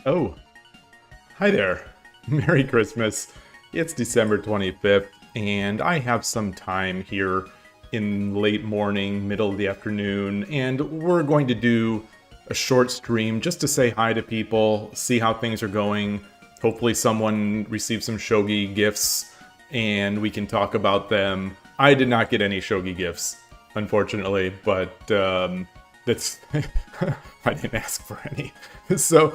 Oh, hi there. Merry Christmas. It's December 25th, and I have some time here in late morning, middle of the afternoon, and we're going to do a short stream just to say hi to people, see how things are going. Hopefully someone receives some Shogi gifts, and we can talk about them. I did not get any Shogi gifts, unfortunately, but that's I didn't ask for any. So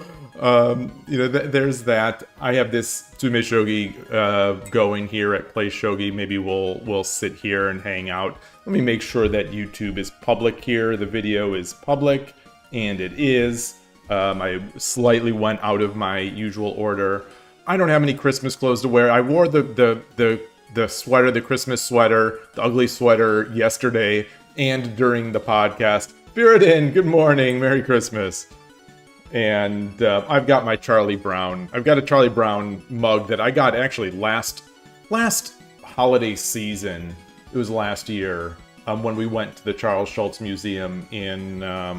there's that. I have this Tsumeshogi going here at Play Shogi. Maybe we'll sit here and hang out. Let me make sure that YouTube is public here. The video is public, and it is. I slightly went out of my usual order. I don't have any Christmas clothes to wear. I wore the sweater, the Christmas sweater, the ugly sweater yesterday and during the podcast. Spirit good morning, Merry Christmas. And I've got my Charlie Brown. I've got a Charlie Brown mug that I got actually last holiday season. It was last year when we went to the Charles Schulz Museum in I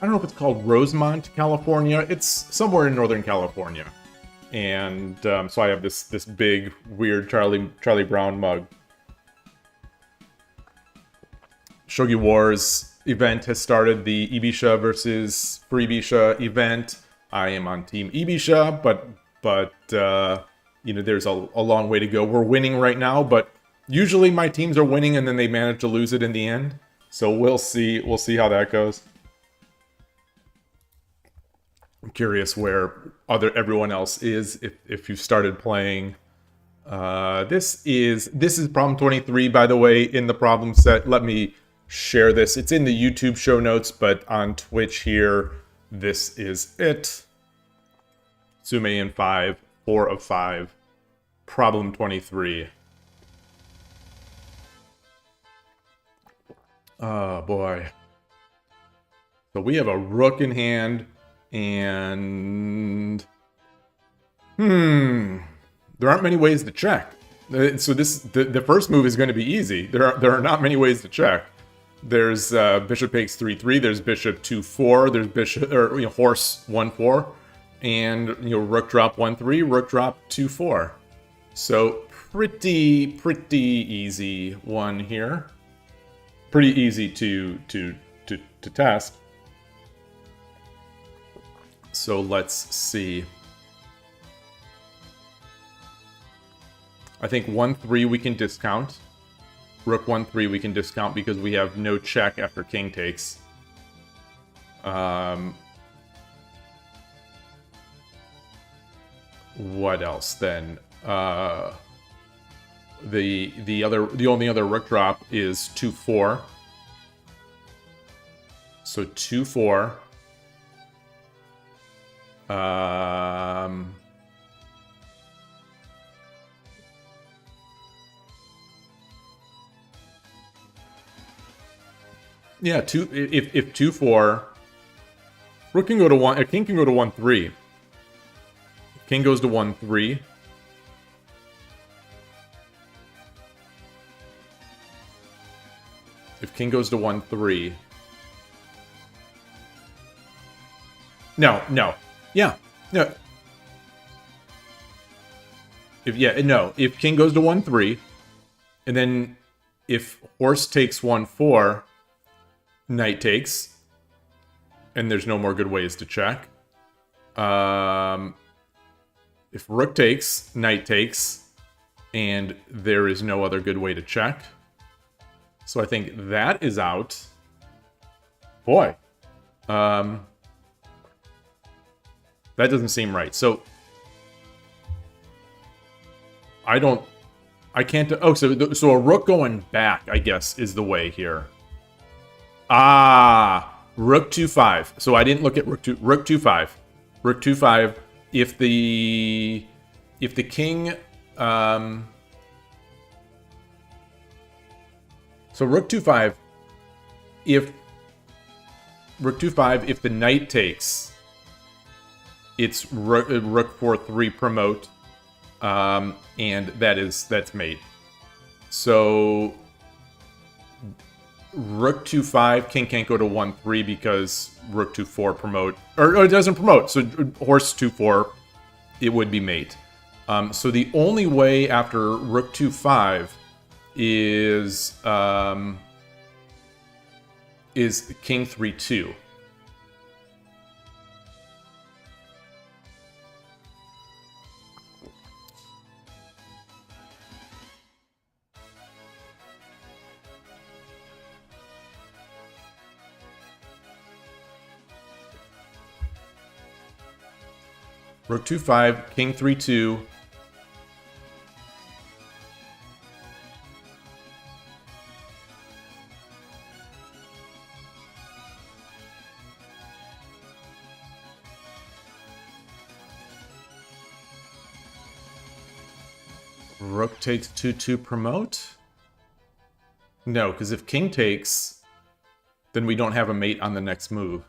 don't know if it's called Rosemont, California. It's somewhere in Northern California. And so I have this big weird Charlie Brown mug. Shogi Wars event has started, the Ibisha versus Freebisha event. I am on Team Ibisha, but there's a long way to go. We're winning right now, but usually my teams are winning and then they manage to lose it in the end. So we'll see how that goes. I'm curious where everyone else is if you've started playing. This is problem 23, by the way, in the problem set. Let me share this. It's in the YouTube show notes, but on Twitch here, this is it. Tsume in 5, 4 of 5. Problem 23. Oh boy. So we have a rook in hand, and there aren't many ways to check. So the first move is going to be easy. There are not many ways to check. There's bishop takes 3-3. There's bishop 2-4. There's bishop horse 1-4, and rook drop 1-3. Rook drop 2-4. So pretty easy one here. Pretty easy to test. So let's see. I think 1-3 we can discount. Rook 1-3 we can discount because we have no check after king takes. What else then? The only other rook drop is 2-4. So 2-4. Yeah, if 2-4, rook can go to 1. A king can go to 1-3. King goes to 1-3. If king goes to 1-3. No. Yeah. No. If king goes to 1-3, and then if horse takes 1-4, knight takes, and there's no more good ways to check. If rook takes, knight takes, and there is no other good way to check. So I think that is out. Boy. That doesn't seem right. So I can't. Oh, so a rook going back, I guess, is the way here. Rook 2-5. So I didn't look at rook 2-5. Rook 2-5. If the king, so rook 2-5. If rook 2-5, if the knight takes, it's rook 4-3 promote, and that's mate. So Rook 2-5, king can't go to 1-3 because rook 2-4 promote, or it doesn't promote, so horse 2-4, it would be mate. So the only way after rook 2-5 is king 3-2. Rook 2-5, king 3-2. Rook takes 2-2 promote? No, because if king takes, then we don't have a mate on the next move.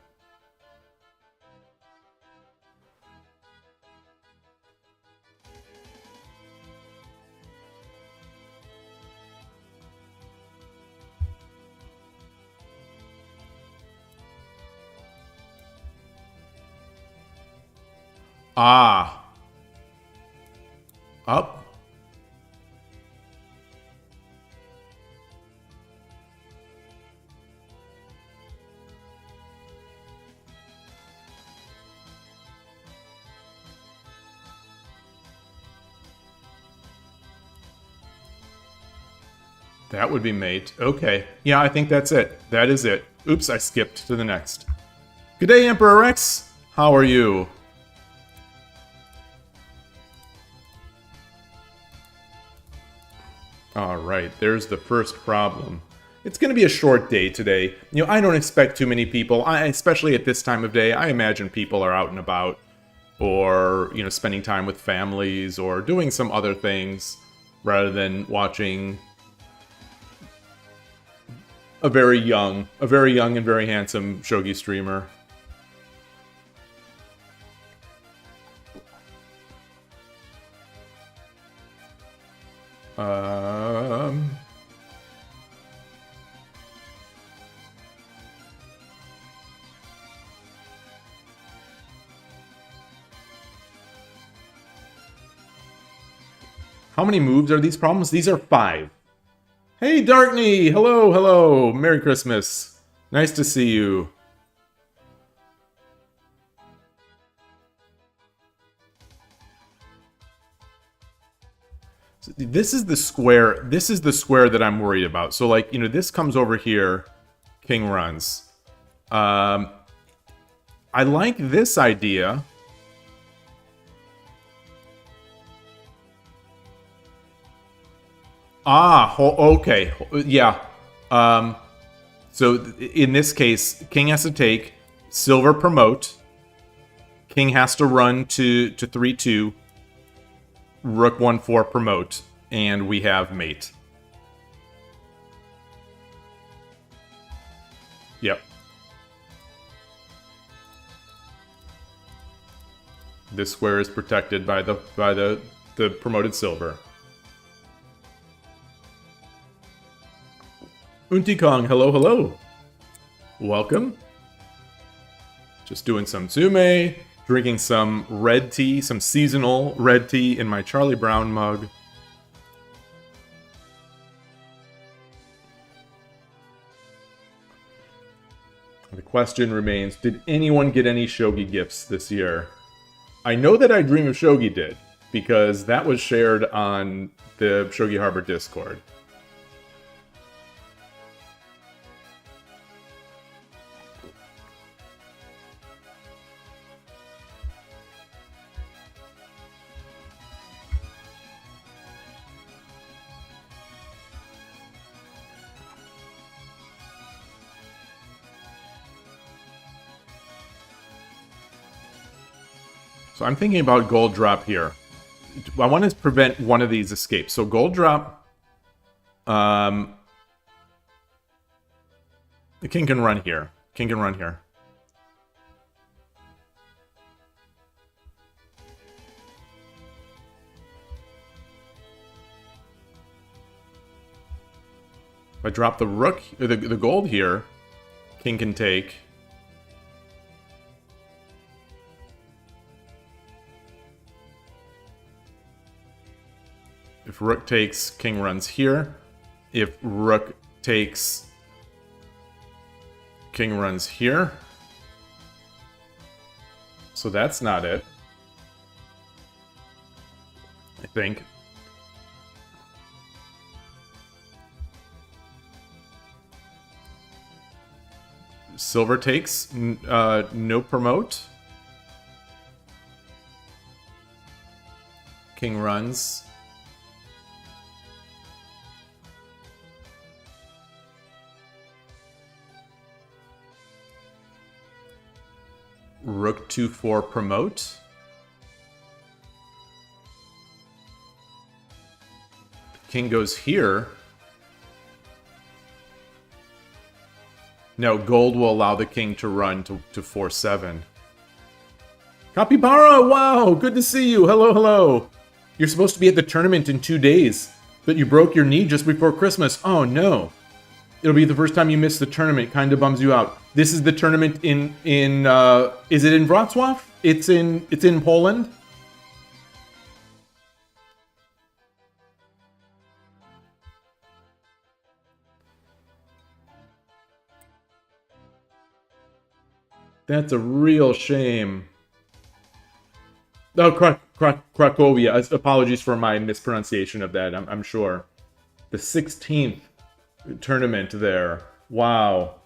Ah. Up. That would be mate. Okay. Yeah, I think that's it. That is it. Oops, I skipped to the next. Good day, Emperor Rex. How are you? Alright, there's the first problem. It's going to be a short day today. You know, I don't expect too many people, especially at this time of day. I imagine people are out and about, or, you know, spending time with families, or doing some other things, rather than watching a very young and very handsome shogi streamer. How many moves are these problems? These are 5. Hey, Darkney! Hello, hello! Merry Christmas. Nice to see you. So this is the square that I'm worried about. So, like, you know, this comes over here, king runs. I like this idea. Ah, okay. Yeah. So in this case, king has to take, silver promote. King has to run to 3-2. Rook 1-4 promote. And we have mate. Yep. This square is protected by the promoted silver. Untikong, hello, hello. Welcome. Just doing some Tsume, drinking some red tea, some seasonal red tea in my Charlie Brown mug. The question remains, did anyone get any Shogi gifts this year? I know that I Dream of Shogi did, because that was shared on the Shogi Harbor Discord. So I'm thinking about gold drop here. I want to prevent one of these escapes. So gold drop, the king can run here. King can run here. If I drop the rook, or the gold here, king can take. If rook takes, king runs here. If rook takes, king runs here. So that's not it, I think. Silver takes, no promote. King runs. Rook 2-4 promote. King goes here. No, gold will allow the king to run to 4-7. Capybara, wow, good to see you. Hello, hello. You're supposed to be at the tournament in 2 days, but you broke your knee just before Christmas. Oh, no. It'll be the first time you miss the tournament. Kind of bums you out. This is the tournament in is it in Wrocław? It's in Poland. That's a real shame. Oh, Cracovia. Apologies for my mispronunciation of that. I'm sure. The 16th tournament there. Wow.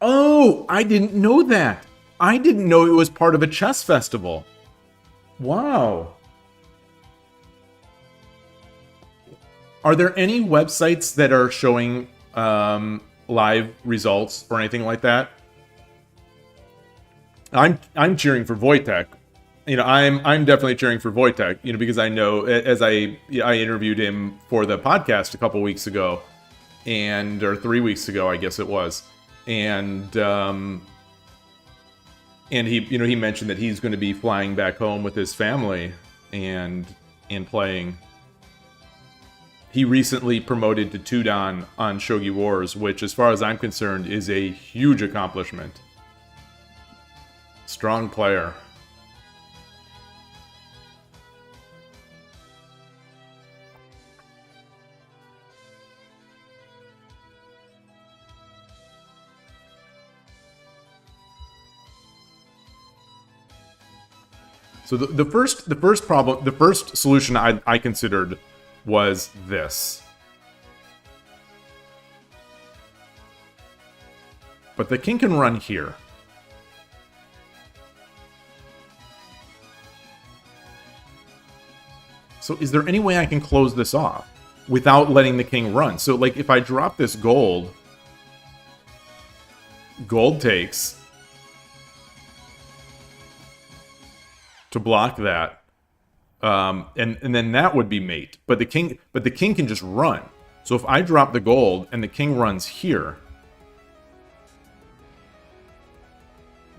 Oh, I didn't know that. I didn't know it was part of a chess festival. Wow. Are there any websites that are showing live results or anything like that? I'm cheering for Wojtek. You know, I'm definitely cheering for Wojtek. You know, because I know, as I interviewed him for the podcast a couple weeks ago, or 3 weeks ago, I guess it was, and he mentioned that he's going to be flying back home with his family and playing. He recently promoted to 2-dan on Shogi Wars, which, as far as I'm concerned, is a huge accomplishment. Strong player. So the first solution I considered was this. But the king can run here. So is there any way I can close this off without letting the king run? So, like, if I drop this gold takes to block that, and then that would be mate. But the king can just run. So if I drop the gold and the king runs here,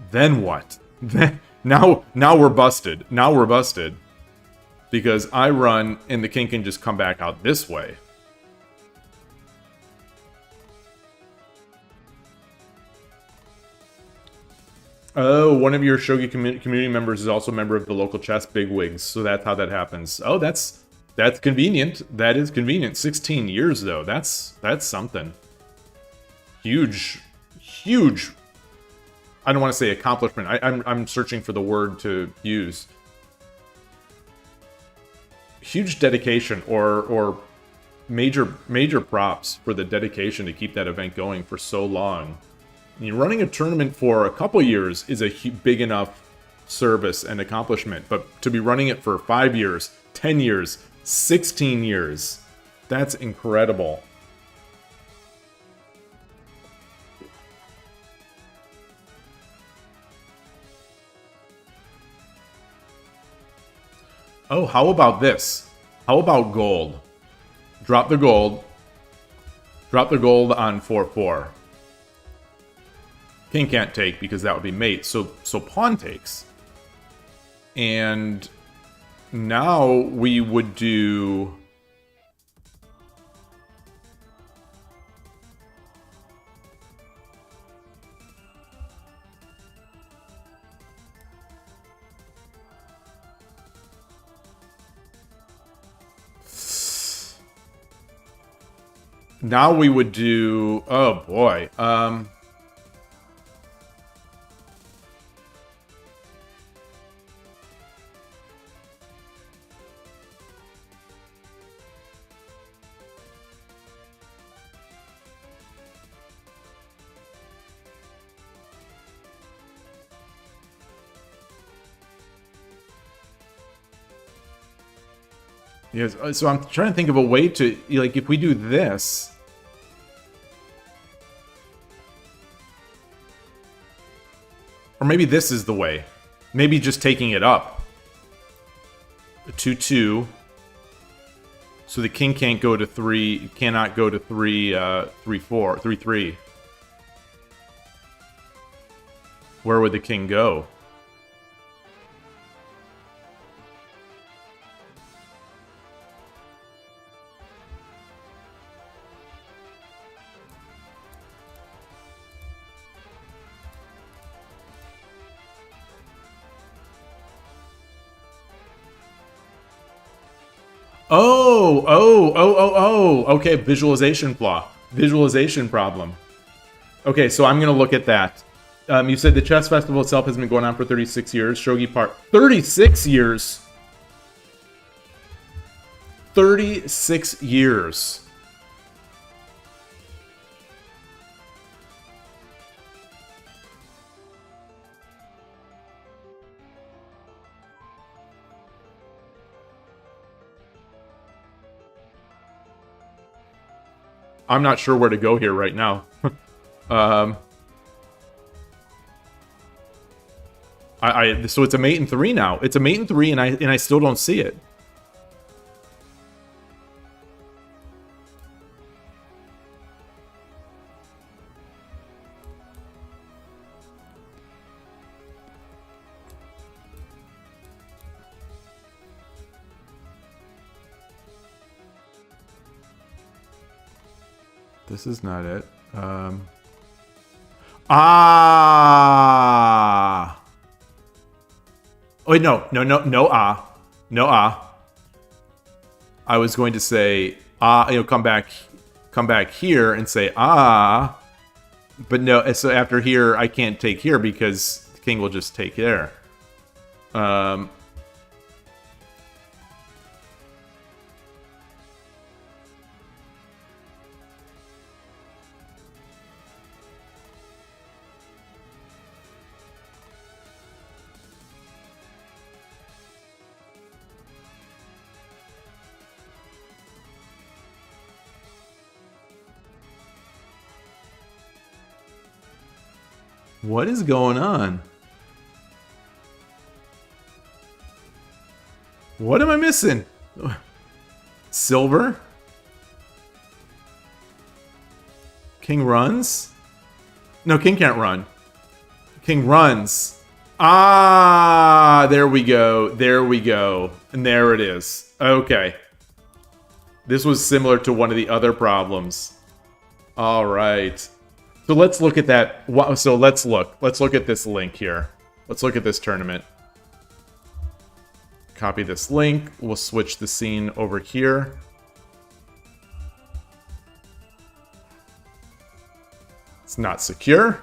then what? Now we're busted. Now we're busted. Because I run, and the king can just come back out this way. Oh, one of your Shogi community members is also a member of the local chess bigwigs, so that's how that happens. Oh, that's convenient. That is convenient. 16 years, though. That's something. Huge. I don't want to say accomplishment. I'm searching for the word to use. Huge dedication or major props for the dedication to keep that event going for so long. I mean, running a tournament for a couple years is a big enough service and accomplishment, but to be running it for 5 years, 10 years, 16 years, that's incredible. Oh, how about this? How about gold? Drop the gold. Drop the gold on 4-4. King can't take because that would be mate. So pawn takes. And now we would do... Now we would do... Oh, boy. Yes, so I'm trying to think of a way to, like, if we do this... Or maybe this is the way. Maybe just taking it up. 2-2. So the king can't go to 3, cannot go to 3-4, 3-3. Where would the king go? Oh, okay, visualization flaw. Visualization problem. Okay, so I'm going to look at that. You said the chess festival itself has been going on for 36 years. Shogi Park. 36 years! 36 years. I'm not sure where to go here right now. So it's a mate in 3 now. It's a mate in 3, and I still don't see it. This is not it. Wait, no, I was going to say, come back here and say, but no, so after here, I can't take here because the king will just take there. What is going on? What am I missing? Silver? King runs? No, king can't run. King runs. Ah, there we go. There we go. And there it is. Okay. This was similar to one of the other problems. All right. So let's look at that. So let's look. Let's look at this link here. Let's look at this tournament. Copy this link. We'll switch the scene over here. It's not secure.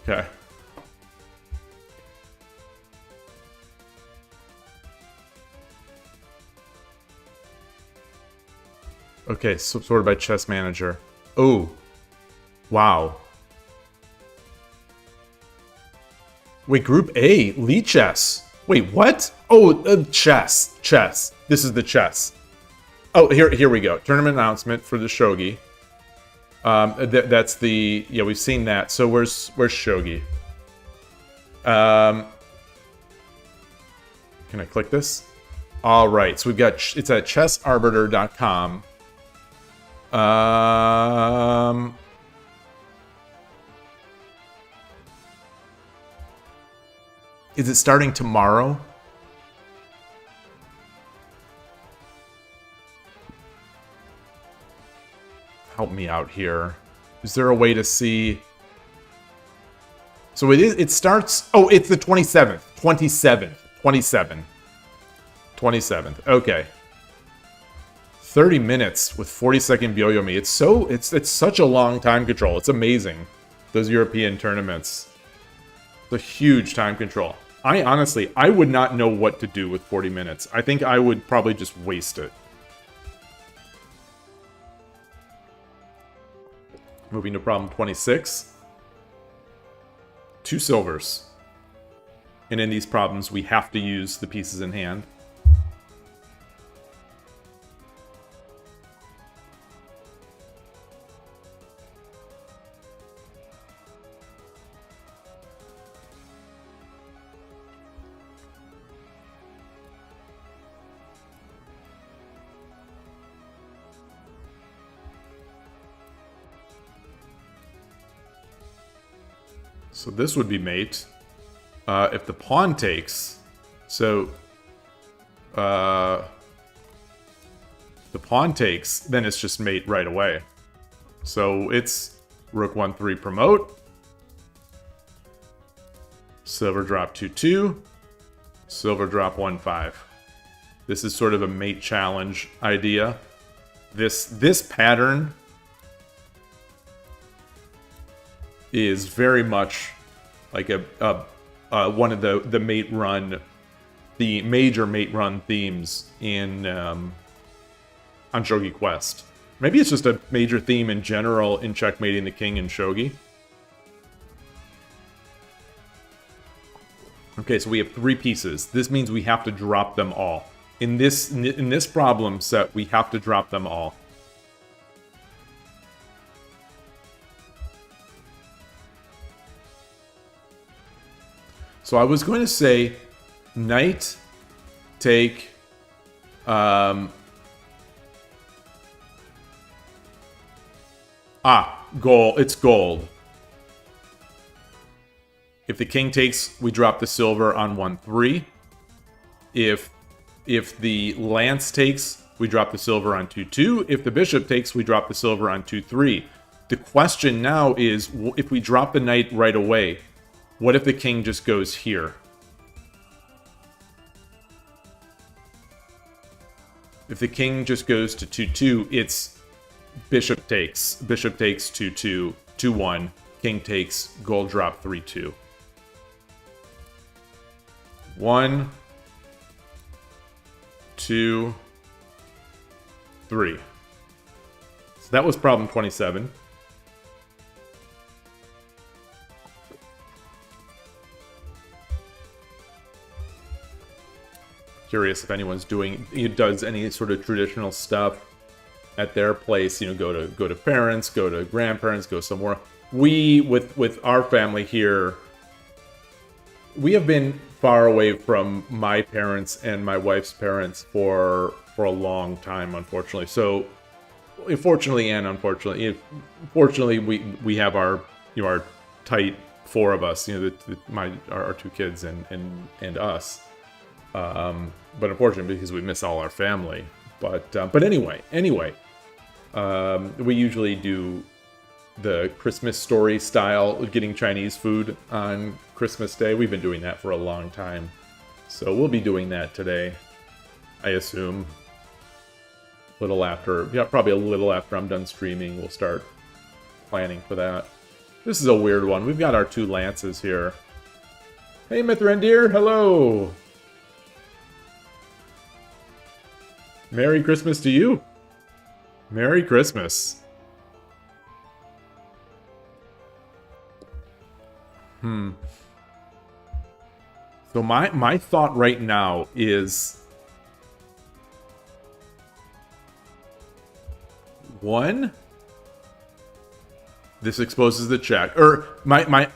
Okay. Okay, so sorted by chess manager. Oh. Wow. Wait, group A, Lead Chess. Wait, what? Oh, chess. Chess. This is the chess. Oh, here we go. Tournament announcement for the Shogi. That's the... Yeah, we've seen that. So where's Shogi? Can I click this? All right, so we've got... It's at chessarbiter.com. Is it starting tomorrow? Help me out here. Is there a way to see? So it starts... Oh, it's the 27th. 27. 27th. Okay. 30 minutes with 40-second Byoyomi. It's such a long time control. It's amazing. Those European tournaments. It's a huge time control. I would not know what to do with 40 minutes. I think I would probably just waste it. Moving to problem 26. 2 silvers. And in these problems, we have to use the pieces in hand. So this would be mate. If the pawn takes, so the pawn takes, then it's just mate right away. So it's rook 1-3 promote, silver drop 2-2, silver drop 1-5. This is sort of a mate challenge idea. This pattern is very much like one of the mate run, the major mate run themes in on Shogi Quest. Maybe it's just a major theme in general in checkmating the king in Shogi. Okay, so we have 3 pieces. This means we have to drop them all. In this problem set, we have to drop them all. So I was going to say, knight, take, gold. It's gold. If the king takes, we drop the silver on 1-3. If the lance takes, we drop the silver on 2-2. If the bishop takes, we drop the silver on 2-3. The question now is, if we drop the knight right away, what if the king just goes here? If the king just goes to 2-2, it's bishop takes 2-2, 2-1, king takes, gold drop 3-2. 1, 2, 3. So that was problem 27. Curious if anyone's does any sort of traditional stuff at their place. You know, go to parents, go to grandparents, go somewhere. We with our family here, we have been far away from my parents and my wife's parents for a long time, unfortunately. So, fortunately and unfortunately, fortunately we have our our tight 4 of us. You know, our 2 kids and us. But unfortunately, because we miss all our family. But anyway, we usually do the Christmas story style of getting Chinese food on Christmas Day. We've been doing that for a long time. So we'll be doing that today, I assume. Probably a little after I'm done streaming, we'll start planning for that. This is a weird one. We've got our 2 lances here. Hey, Mithrandir, hello! Merry Christmas to you. Merry Christmas. So my thought right now is 1. This exposes the check. Or my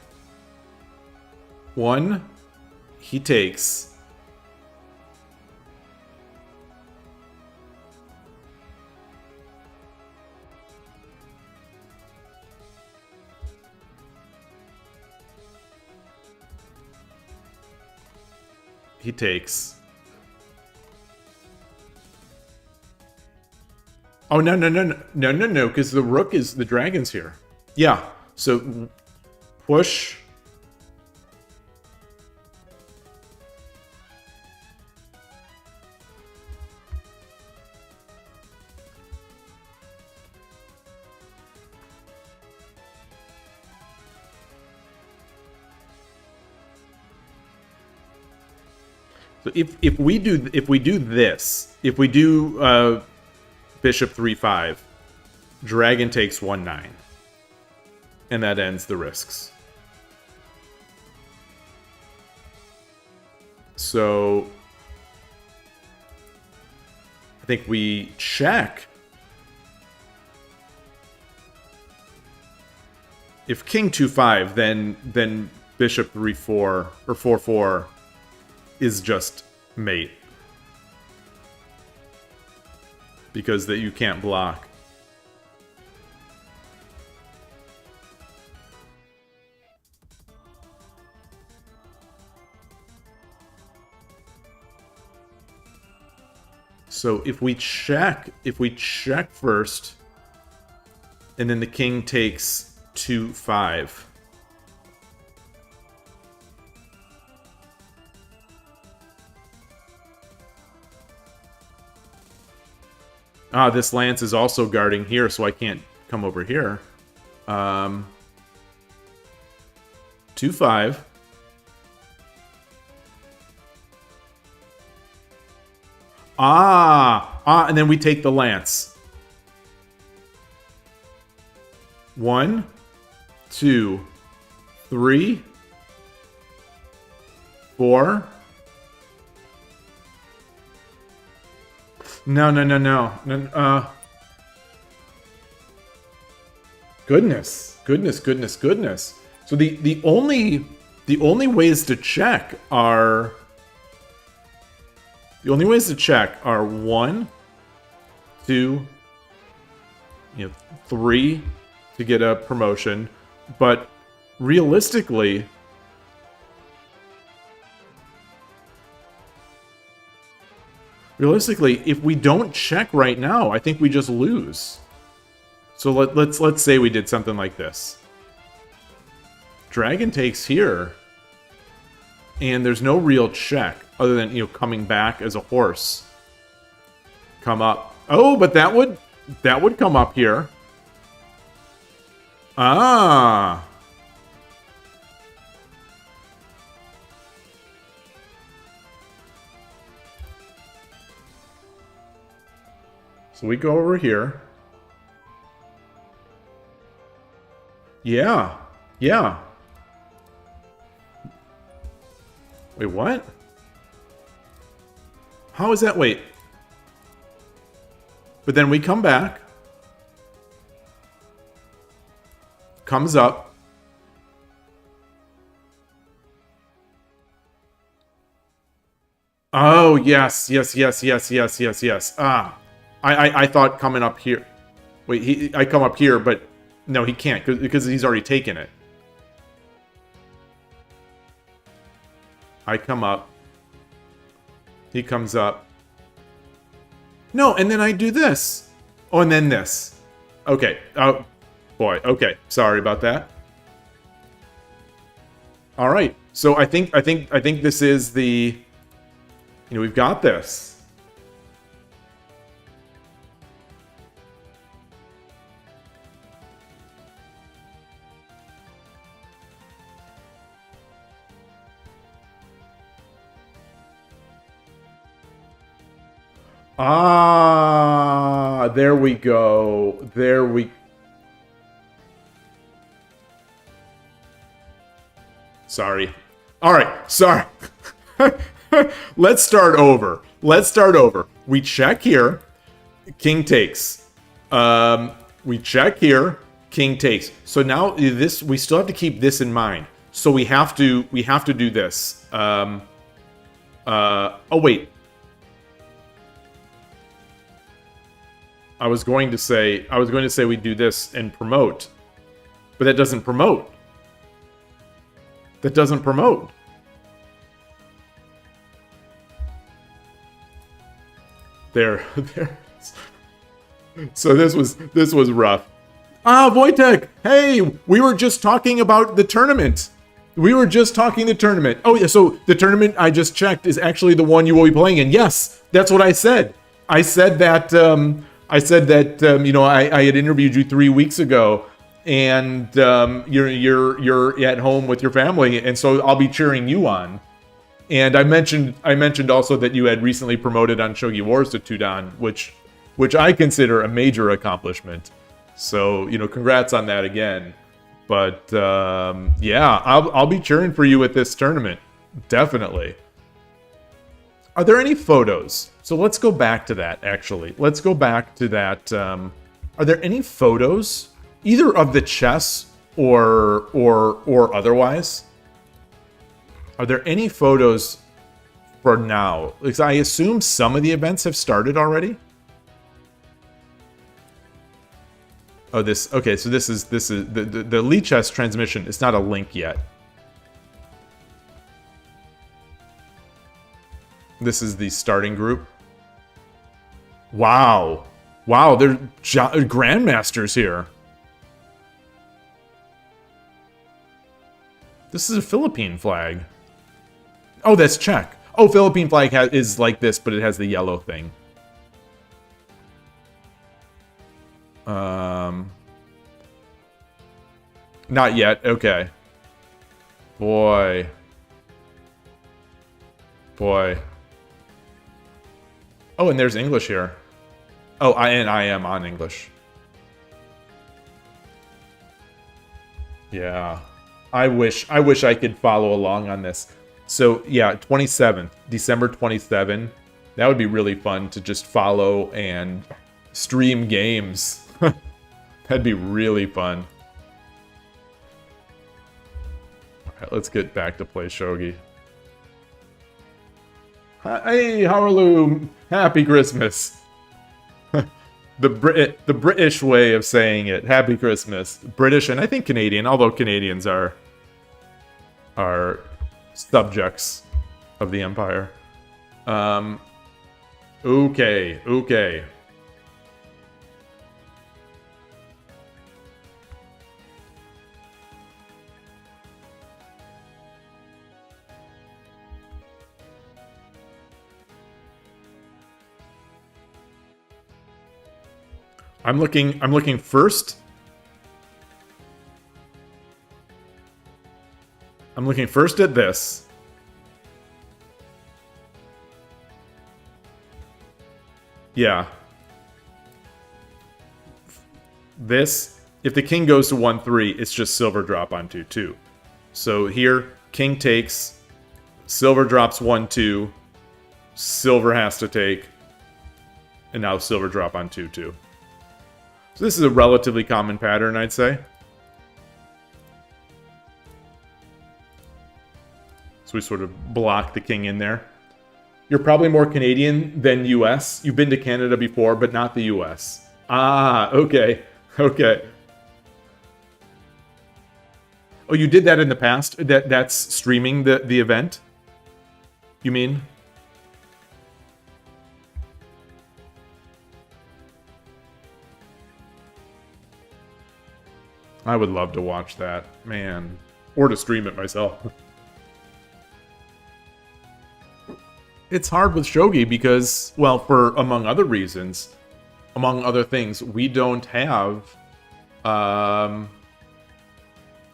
1. He takes. He takes. Oh, no, because the rook is, the dragon's here. Yeah, so push. So if we do this, if we do bishop 3-5, dragon takes 1-9, and that ends the risks. So I think we check. If king 2-5, then bishop 3-4 or 4-4 is just mate, because that you can't block. So if we check first, and then the king takes 2-5. Ah, this lance is also guarding here, so I can't come over here. 2-5. And then we take the lance. 1, 2, 3, 4. No. Goodness. So the only ways to check are 1, 2, 3 to get a promotion, but realistically, if we don't check right now, I think we just lose. So let's say we did something like this. Dragon takes here, and there's no real check other than coming back as a horse. Come up. Oh, but that would come up here. Ah. So we go over here. Yeah. Wait, what? How is that? Wait. But then we come back. Comes up. Oh, yes. Ah. I thought coming up here. Wait, I come up here, but no, he can't because he's already taken it. I come up. He comes up. No, and then I do this. Oh, and then this. Okay. Oh, boy. Okay. Sorry about that. All right. So I think this is the. We've got this. Ah, there we go. Sorry. All right, sorry. Let's start over. We check here. King takes. We check here. King takes. So now this, we still have to keep this in mind. So we have to do this. Oh wait. I was going to say we do this and promote, but that doesn't promote. There. So this was rough. Ah, Wojtek, hey, we were just talking about the tournament. Oh yeah, so the tournament I just checked is actually the one you will be playing in. Yes, that's what I said. I said that I had interviewed you 3 weeks ago, and you're at home with your family, and so I'll be cheering you on. And I mentioned also that you had recently promoted on Shogi Wars to 2 Dan, which I consider a major accomplishment. So, you know, congrats on that again. But yeah, I'll be cheering for you at this tournament, definitely. Are there any photos? So let's go back to that. Actually, let's go back to that. Are there any photos, either of the chess or otherwise? Are there any photos for now? Because I assume some of the events have started already. Oh, this, okay, so this is the Lead Chess transmission. It's not a link yet. This is the starting group. Wow. Wow, there's grandmasters here. This is a Philippine flag. Oh, that's Czech. Oh, Philippine flag is like this, but it has the yellow thing. Not yet. Okay. Boy. Boy. Oh, and there's English here. Oh, I am on English. Yeah. I wish I could follow along on this. So, yeah, 27th, December 27. That would be really fun to just follow and stream games. That'd be really fun. Alright, let's get back to play Shogi. Hey, Harloo! Happy Christmas! The British way of saying it. Happy Christmas. British and I think Canadian, although Canadians are subjects of the Empire. Okay. I'm looking first. I'm looking first at this. Yeah. This, if the king goes to 1-3, it's just silver drop on 2-2. So here, king takes, silver drops 1-2, silver has to take, and now silver drop on 2-2. So this is a relatively common pattern, I'd say. So we sort of block the king in there. You're probably more Canadian than US. You've been to Canada before, but not the US. Ah, okay. Okay. Oh, you did that in the past? That's streaming the event? You mean? I would love to watch that, man. Or to stream it myself. It's hard with Shogi because, well, for among other reasons, among other things, we don't have,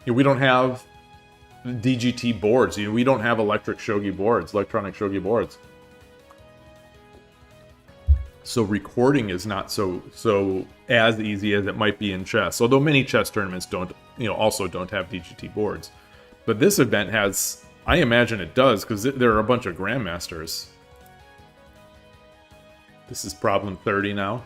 we don't have DGT boards. We don't have electronic Shogi boards. So recording is not so as easy as it might be in chess. Although many chess tournaments also don't have DGT boards. But this event has, I imagine it does, because there are a bunch of grandmasters. This is problem 30 now.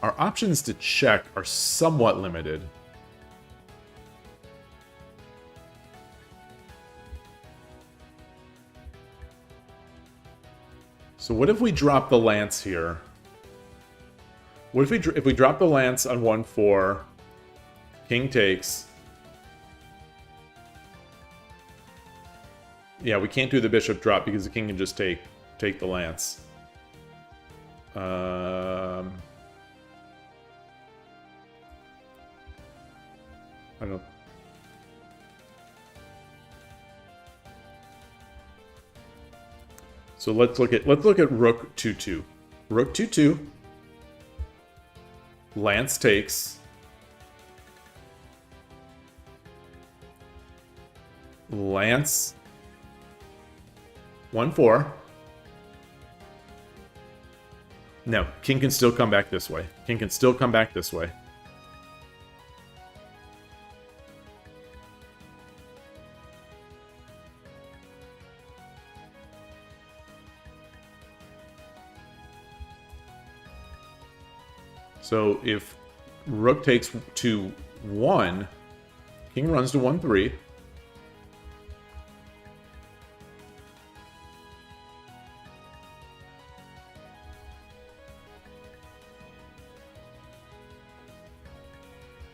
Our options to check are somewhat limited. So what if we drop the lance here? What if we drop the lance on 1-4, king takes? Yeah, we can't do the bishop drop because the king can just take the lance. I don't. So let's look at Rook 2-2. Rook 2-2. Lance takes. Lance 1-4. No, king can still come back this way. King can still come back this way. So if rook takes to 1, king runs to 1-3.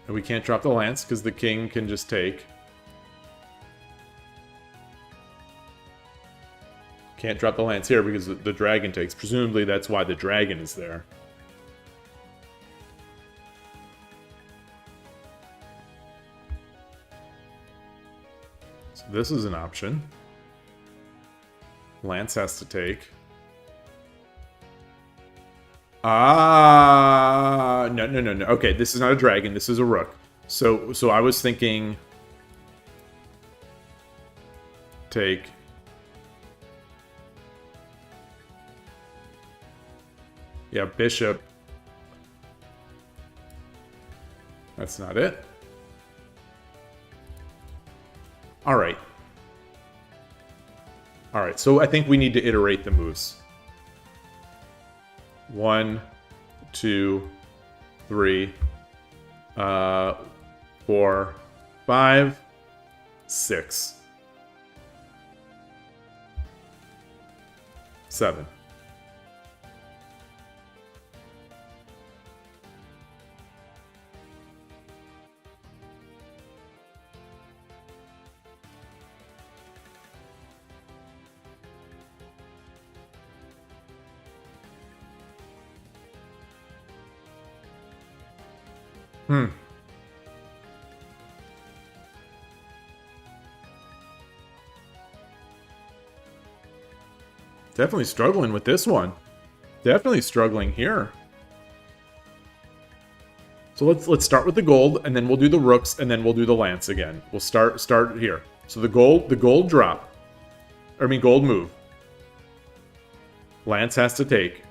And we can't drop the lance because the king can just take. Can't drop the lance here because the dragon takes. Presumably that's why the dragon is there. So this is an option. Lance has to take. No. Okay, this is not a dragon. This is a rook. So I was thinking take. Yeah, bishop. That's not it. All right. All right, so I think we need to iterate the moves. 1, 2, 3, 4, 5, 6, 7. Definitely struggling with this one. Definitely struggling here. So let's start with the gold, and then we'll do the rooks, and then we'll do the lance again. We'll start here. So the gold drop. I mean gold move. Lance has to take.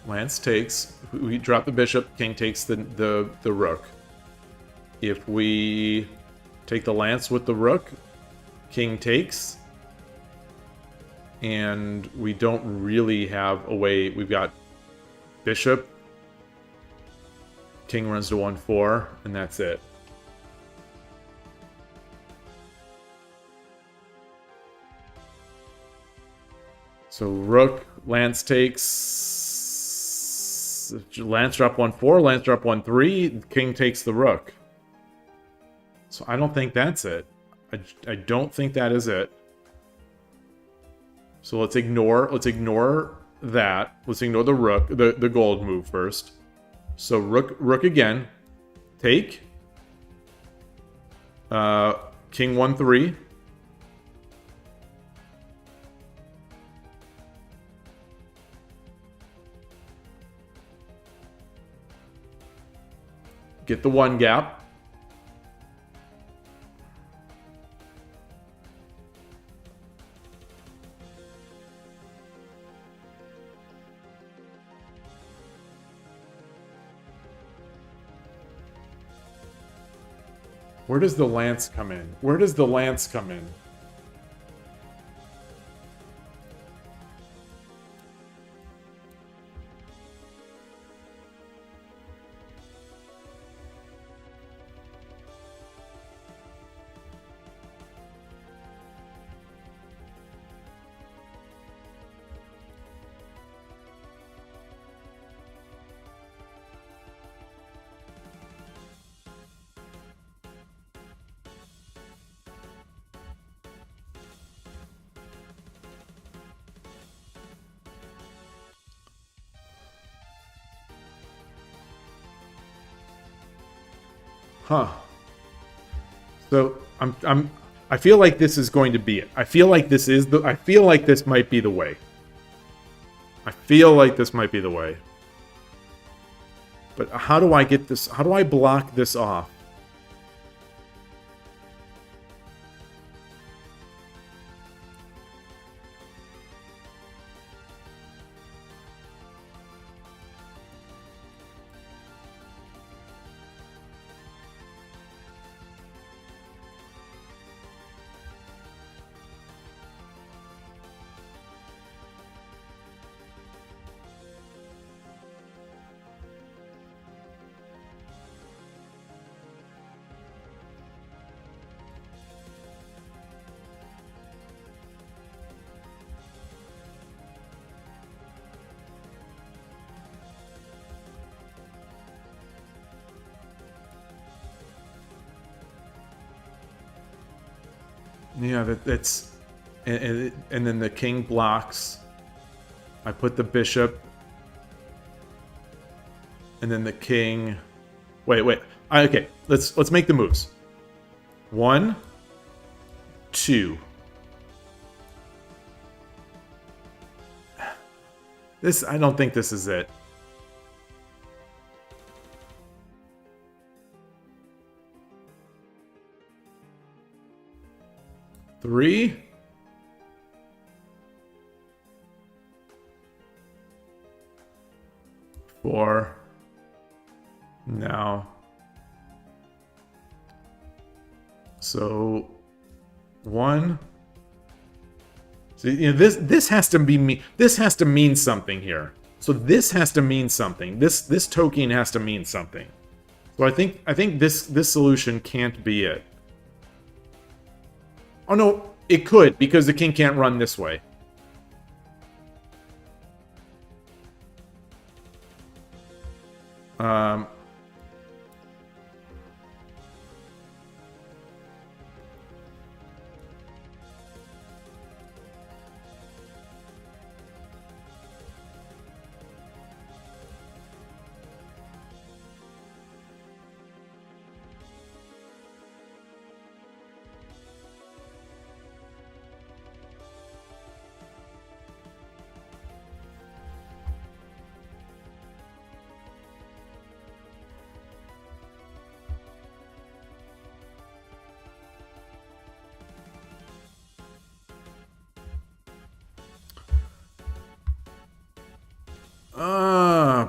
Lance takes. We drop the bishop. King takes the rook. If we take the lance with the rook, king takes. And we don't really have a way. We've got bishop. King runs to 1-4, and that's it. So rook, lance takes. Lance drop 1-4, lance drop 1-3, king takes the rook. So I don't think that's it. I don't think that is it. So let's ignore that. Let's ignore the rook, the gold move first. So rook again. Take. King 1-3. Get the 1 gap. Where does the lance come in? Where does the lance come in? Huh. So I feel like this is going to be it. I feel like this might be the way. I feel like this might be the way. But how do I get this? How do I block this off? Yeah, that's... And then the king blocks. I put the bishop. And then the king... Wait. Okay, let's make the moves. 1, 2. I don't think this is it. Three. 4. Now. So 1. So, you know, this has to be this has to mean something here. So this has to mean something. This token has to mean something. So I think this solution can't be it. Oh no, it could, because the king can't run this way.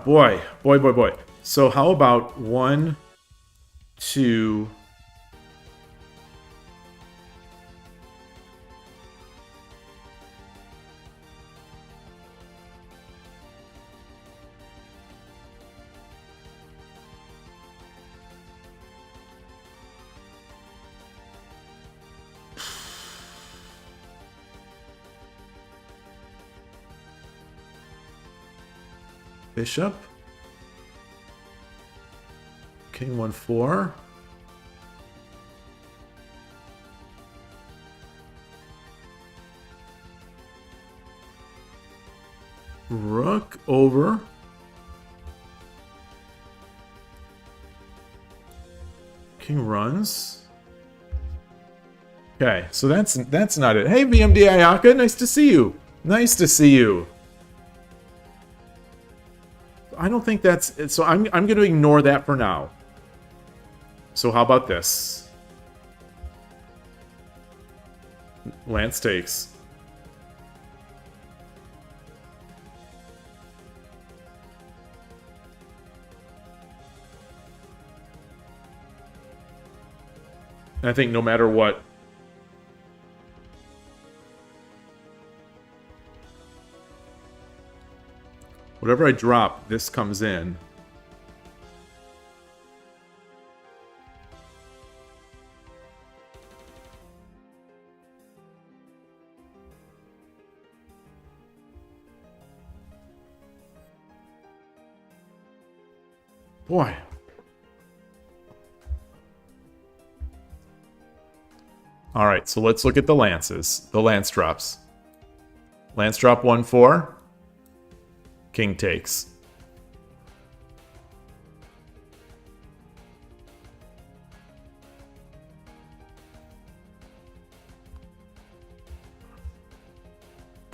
Boy. So how about 1, 2... Bishop. King 1, 4. Rook over. King runs. Okay, so that's not it. Hey, VMD Ayaka, nice to see you. Nice to see you. I don't think that's it. So I'm going to ignore that for now. So how about this? Lance takes. And I think no matter what, whatever I drop, this comes in. Boy. All right, so let's look at the lances. The lance drops. Lance drop 1, 4. King takes.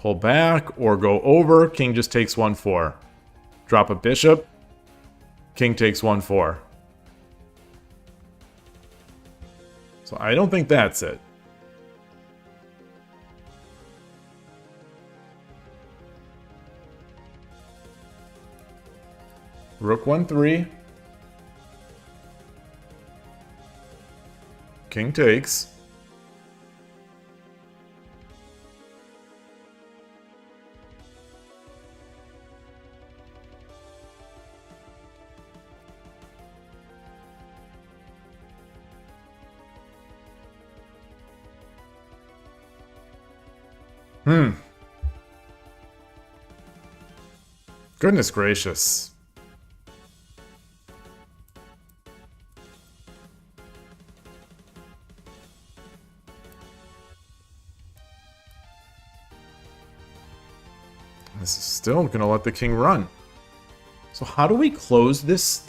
Pull back or go over. King just takes 1-4. Drop a bishop. King takes 1-4. So I don't think that's it. Rook 1-3. King takes. Goodness gracious. This is still gonna let the king run. So how do we close this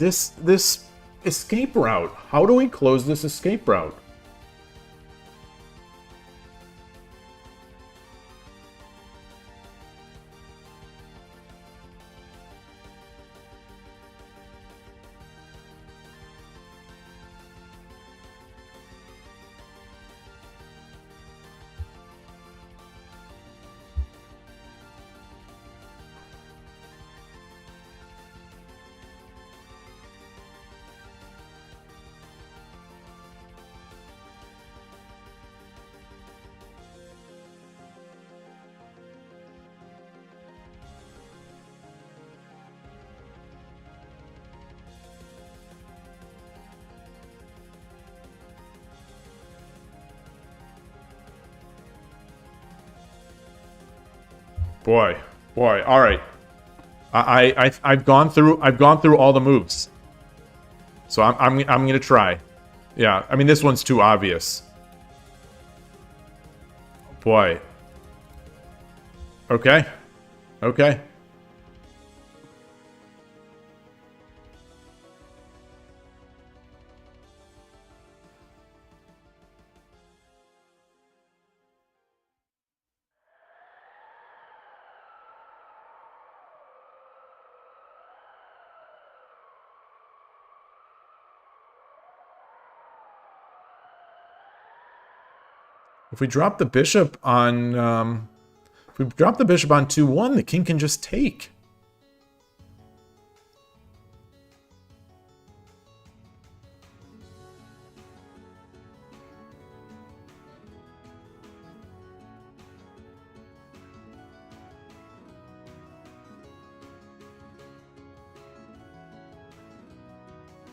escape route? How do we close this escape route? Boy, all right. I've gone through all the moves, so I'm gonna try. Yeah, I mean this one's too obvious. Boy. Okay. If we drop the bishop on, 2-1, the king can just take.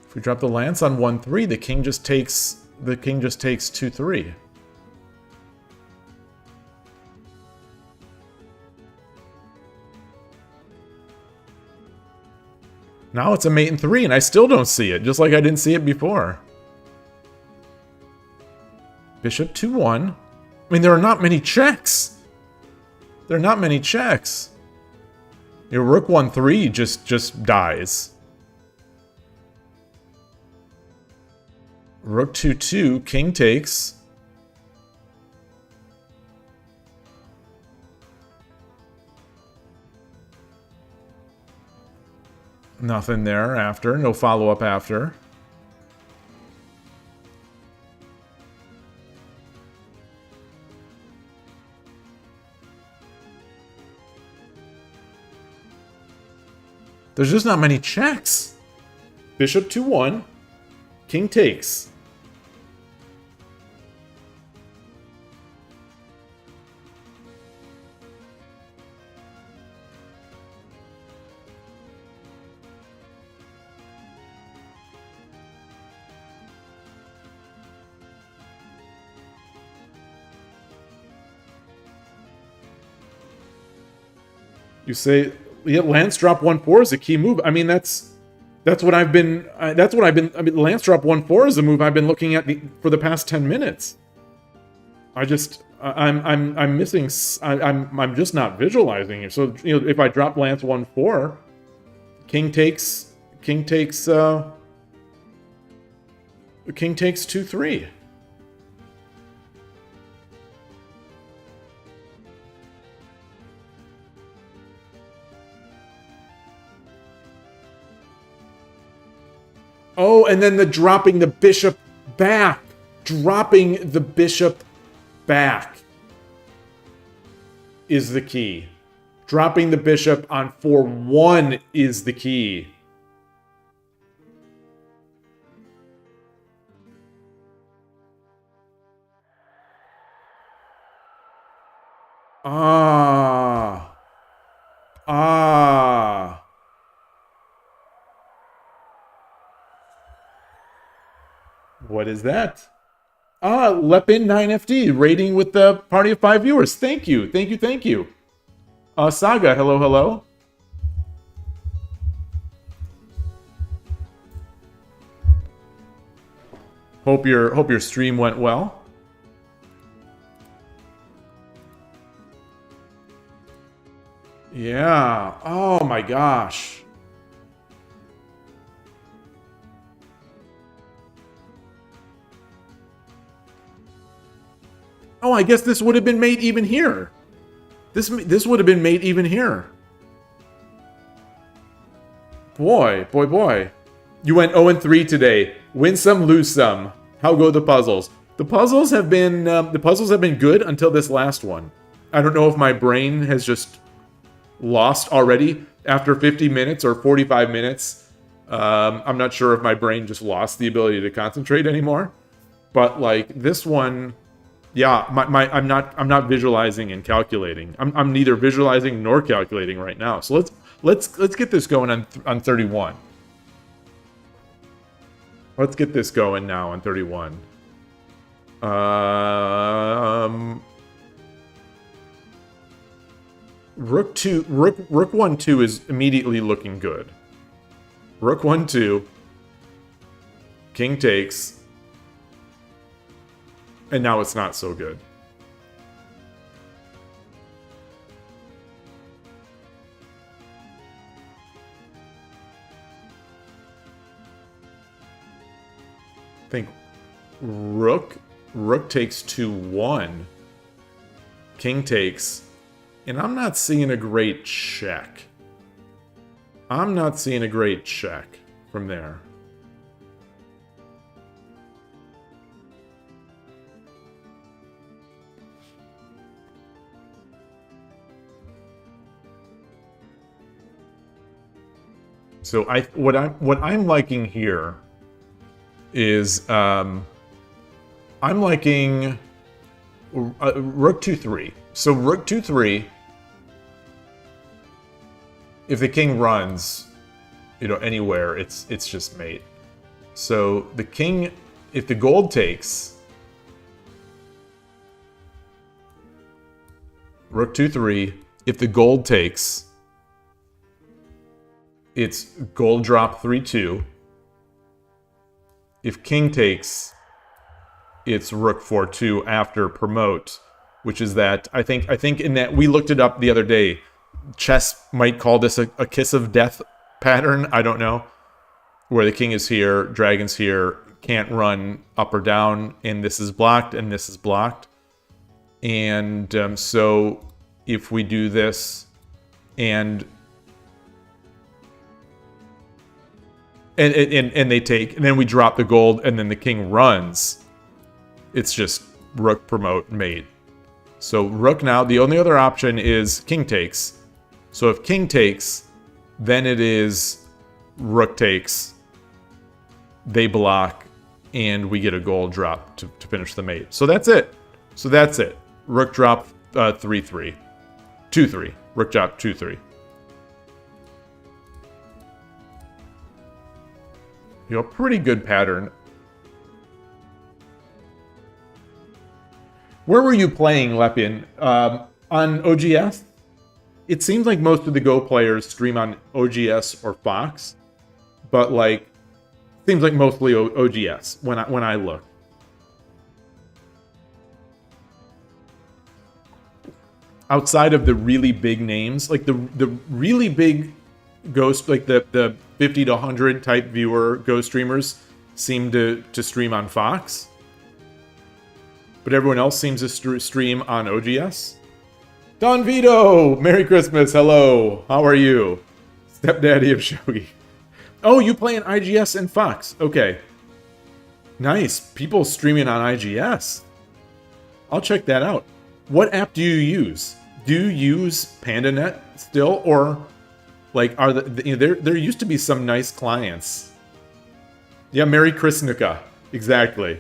If we drop the lance on 1-3, the king just takes 2-3. Now it's a mate in 3, and I still don't see it, just like I didn't see it before. Bishop 2-1. I mean, there are not many checks. Your rook 1-3 just dies. Rook 2-2, king takes. Nothing there after. No follow-up after. There's just not many checks. Bishop 2-1. King takes. You say, yeah, lance drop 1-4 is a key move. I mean, that's what I've been. I mean, lance drop 1-4 is a move I've been looking at for the past 10 minutes. I'm just not visualizing it. So if I drop lance 1-4, king takes 2-3. Oh, and then the dropping the bishop back. Dropping the bishop back is the key. Dropping the bishop on 4-1 is the key. Ah. Ah. What is that? Ah, Lepin9FD, rating with the party of 5 viewers. Thank you, thank you, thank you. Saga, hello, hello. Hope your stream went well. Yeah. Oh my gosh. Oh, I guess this would have been made even here. This would have been made even here. Boy, boy, boy. You went 0-3 today. Win some, lose some. How go the puzzles? The puzzles have been good until this last one. I don't know if my brain has just lost already after 50 minutes or 45 minutes. I'm not sure if my brain just lost the ability to concentrate anymore. But like this one, yeah, I'm not visualizing and calculating. I'm neither visualizing nor calculating right now. So let's get this going on 31. Let's get this going now on 31. Rook 1-2 is immediately looking good. Rook 1-2. King takes. And now it's not so good. I think Rook takes 2-1. King takes. And I'm not seeing a great check. I'm not seeing a great check from there. So what I'm liking here is I'm liking Rook 2-3. So Rook 2-3. If the king runs, anywhere, it's just mate. So the king, if the gold takes, Rook 2-3. If the gold takes, it's gold drop 3-2. If king takes, it's Rook 4-2 after promote, which is that I think in that we looked it up the other day. Chess might call this a kiss of death pattern. I don't know. Where the king is here, dragon's here, can't run up or down, and this is blocked, and this is blocked. And so if we do this, and they take, and then we drop the gold, and then the king runs, it's just rook promote mate. So rook now, the only other option is king takes. So if king takes, then it is rook takes, they block, and we get a gold drop to finish the mate. So that's it. Rook drop 3-3. 2-3. Rook drop 2-3. Pretty good pattern. Where were you playing, Lepin? On OGS? It seems like most of the Go players stream on OGS or Fox, but seems like mostly OGS when I look. Outside of the really big names, like the really big Ghost, like the 50 to 100 type viewer Go streamers seem to stream on Fox, but everyone else seems to stream on OGS. Don Vito, Merry Christmas, hello, how are you? Stepdaddy of Shogi. Oh, you play in IGS and Fox. Okay. Nice. People streaming on IGS. I'll check that out. What app do you use? Do you use PandaNet still, or like are there used to be some nice clients? Yeah, Merry Christnuka. Exactly.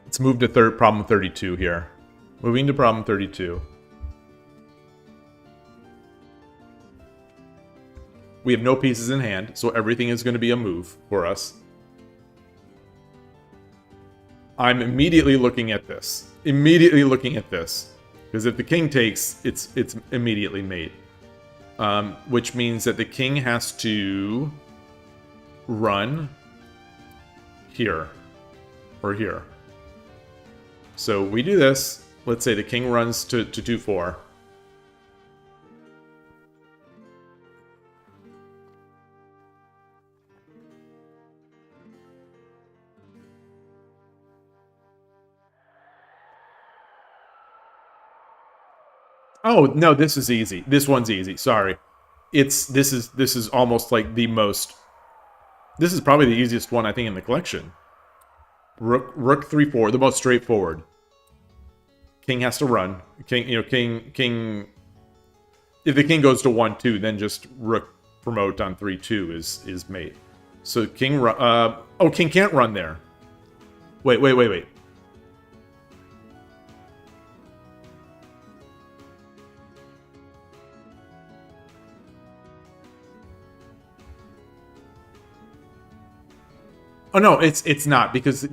Let's move to problem 32 here. Moving to problem 32. We have no pieces in hand, so everything is going to be a move for us. I'm immediately looking at this. Immediately looking at this. Because if the king takes, it's immediately mate. Which means that the king has to run here. Or here. So we do this. Let's say the king runs to 2-4. Oh, no, this is easy. This one's easy. Sorry. This is almost like the most... This is probably the easiest one, I think, in the collection. Rook 3-4, the most straightforward. King has to run. King... If the king goes to 1-2, then just rook promote on 3-2 is mate. So king... oh, king can't run there. Wait. Oh no, it's not because.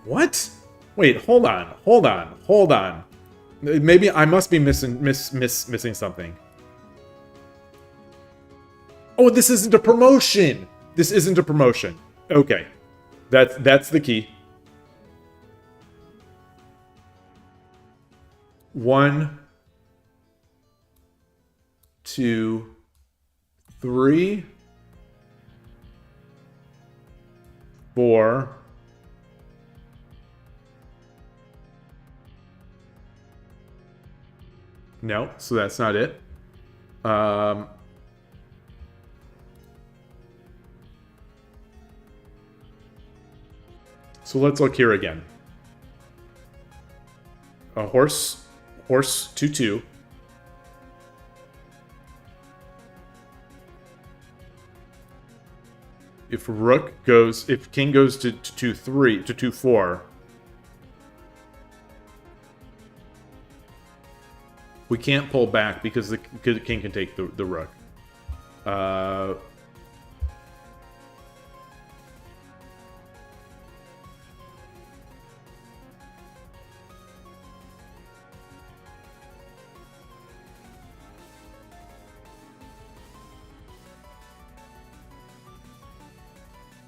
What? Wait, hold on. Maybe I must be missing something. Oh, this isn't a promotion. This isn't a promotion. Okay, that's the key. 1, 2, 3, 4. No, so that's not it. So let's look here again. A horse 2-2. If king goes to 2-3 to 2-4, we can't pull back because the king can take the rook.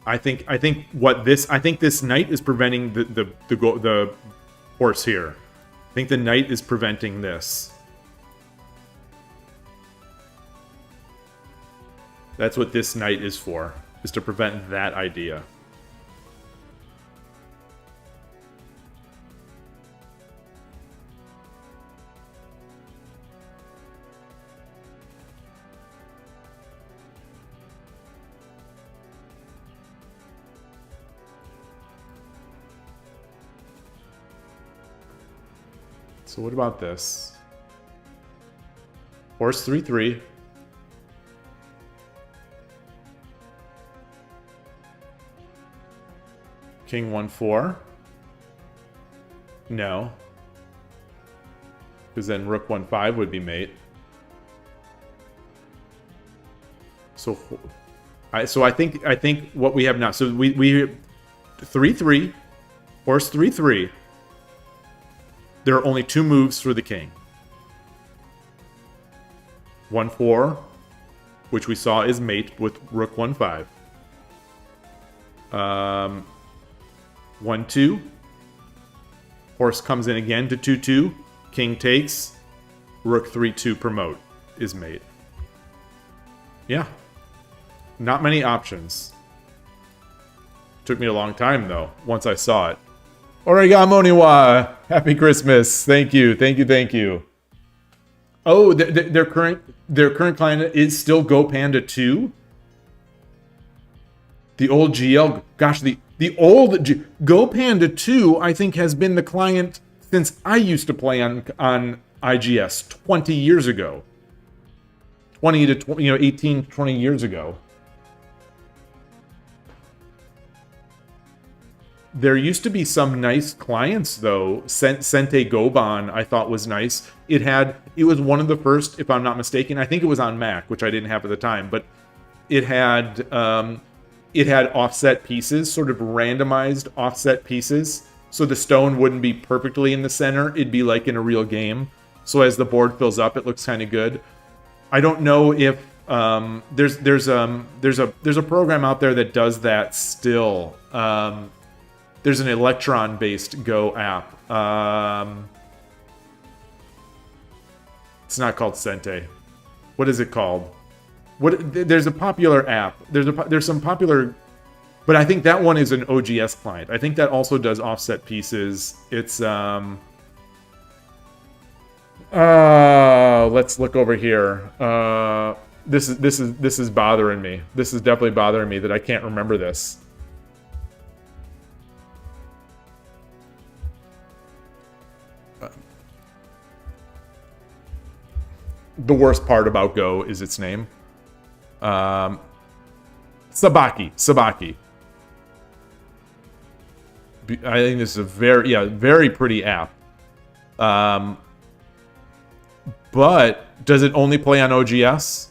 I think this knight is preventing the horse here. I think the knight is preventing this. That's what this knight is for, is to prevent that idea. So what about this? Horse 3-3. King 1-4. No. Because then rook 1-5 would be mate. So I think what we have now. So we 3-3. Horse 3-3. There are only 2 moves for the king. 1-4, which we saw is mate with rook 1-5. 1-2. Horse comes in again to 2-2. King takes. Rook 3-2 promote is mate. Yeah. Not many options. Took me a long time, though, once I saw it. Origamoniwa! Happy Christmas! Thank you, thank you, thank you. Oh, their current client is still GoPanda 2? The old GL... Gosh, the old... GoPanda 2, I think, has been the client since I used to play on IGS 20 years ago. 20 to 18, 20 years ago. There used to be some nice clients, though. Sente Goban, I thought, was nice. It was one of the first, if I'm not mistaken. I think it was on Mac, which I didn't have at the time, but it had offset pieces, sort of randomized offset pieces. So the stone wouldn't be perfectly in the center. It'd be like in a real game. So as the board fills up, it looks kind of good. I don't know if there's a program out there that does that still. There's an Electron-based Go app. It's not called Sente. What is it called? There's a popular app. There's some popular, but I think that one is an OGS client. I think that also does offset pieces. It's let's look over here. This is bothering me. This is definitely bothering me that I can't remember this. The worst part about Go is its name. Sabaki. I think this is a very pretty app. But does it only play on OGS?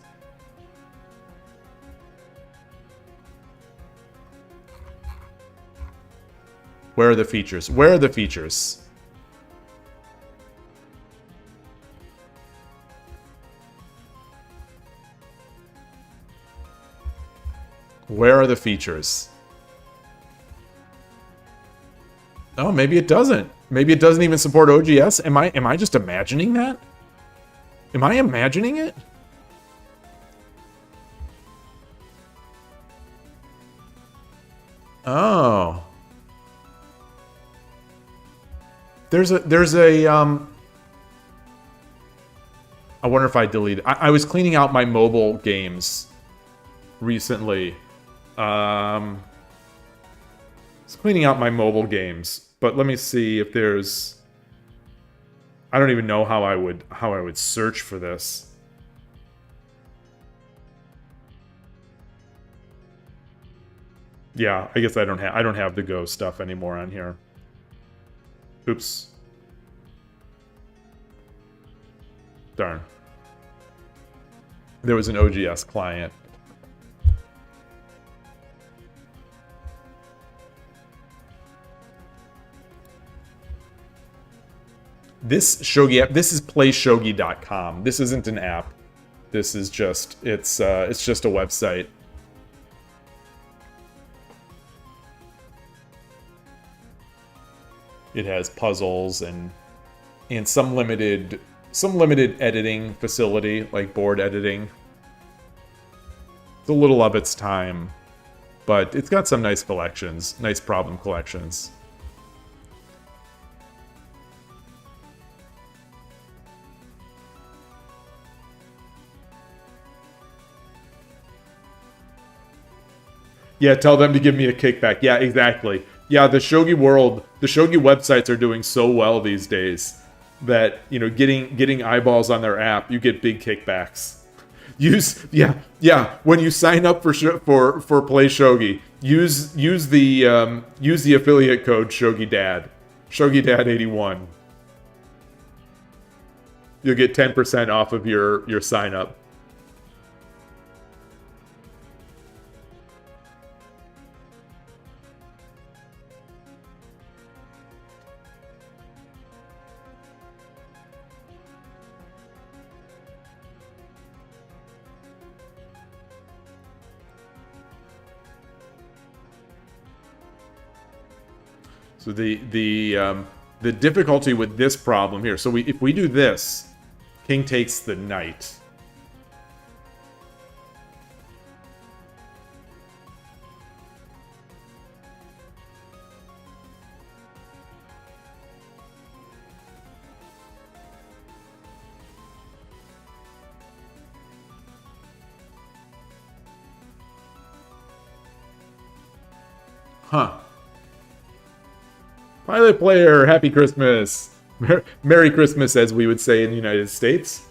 Where are the features? Where are the features? Where are the features? Oh, maybe it doesn't. Maybe it doesn't even support OGS. Am I just imagining that? Am I imagining it? Oh. There's a I wonder if I deleted. I was cleaning out my mobile games recently. It's cleaning out my mobile games, but let me see if there's. I don't even know how I would search for this. Yeah, I guess I don't have the Go stuff anymore on here. Oops. Darn. There was an OGS client. This Shogi app, this is playshogi.com. This isn't an app. This is just it's just a website. It has puzzles and some limited editing facility, like board editing. It's a little of its time, but it's got some nice collections, nice problem collections. Yeah, tell them to give me a kickback. Yeah, exactly. Yeah, the Shogi world, the Shogi websites are doing so well these days that, you know, getting eyeballs on their app, you get big kickbacks. When you sign up for Play Shogi, use the affiliate code Shogi Dad, Shogi Dad 81. You'll get 10% off of your sign up. So the difficulty with this problem here. So if we do this, king takes the knight. Huh. Pilot player, happy Christmas. Merry Christmas, as we would say in the United States.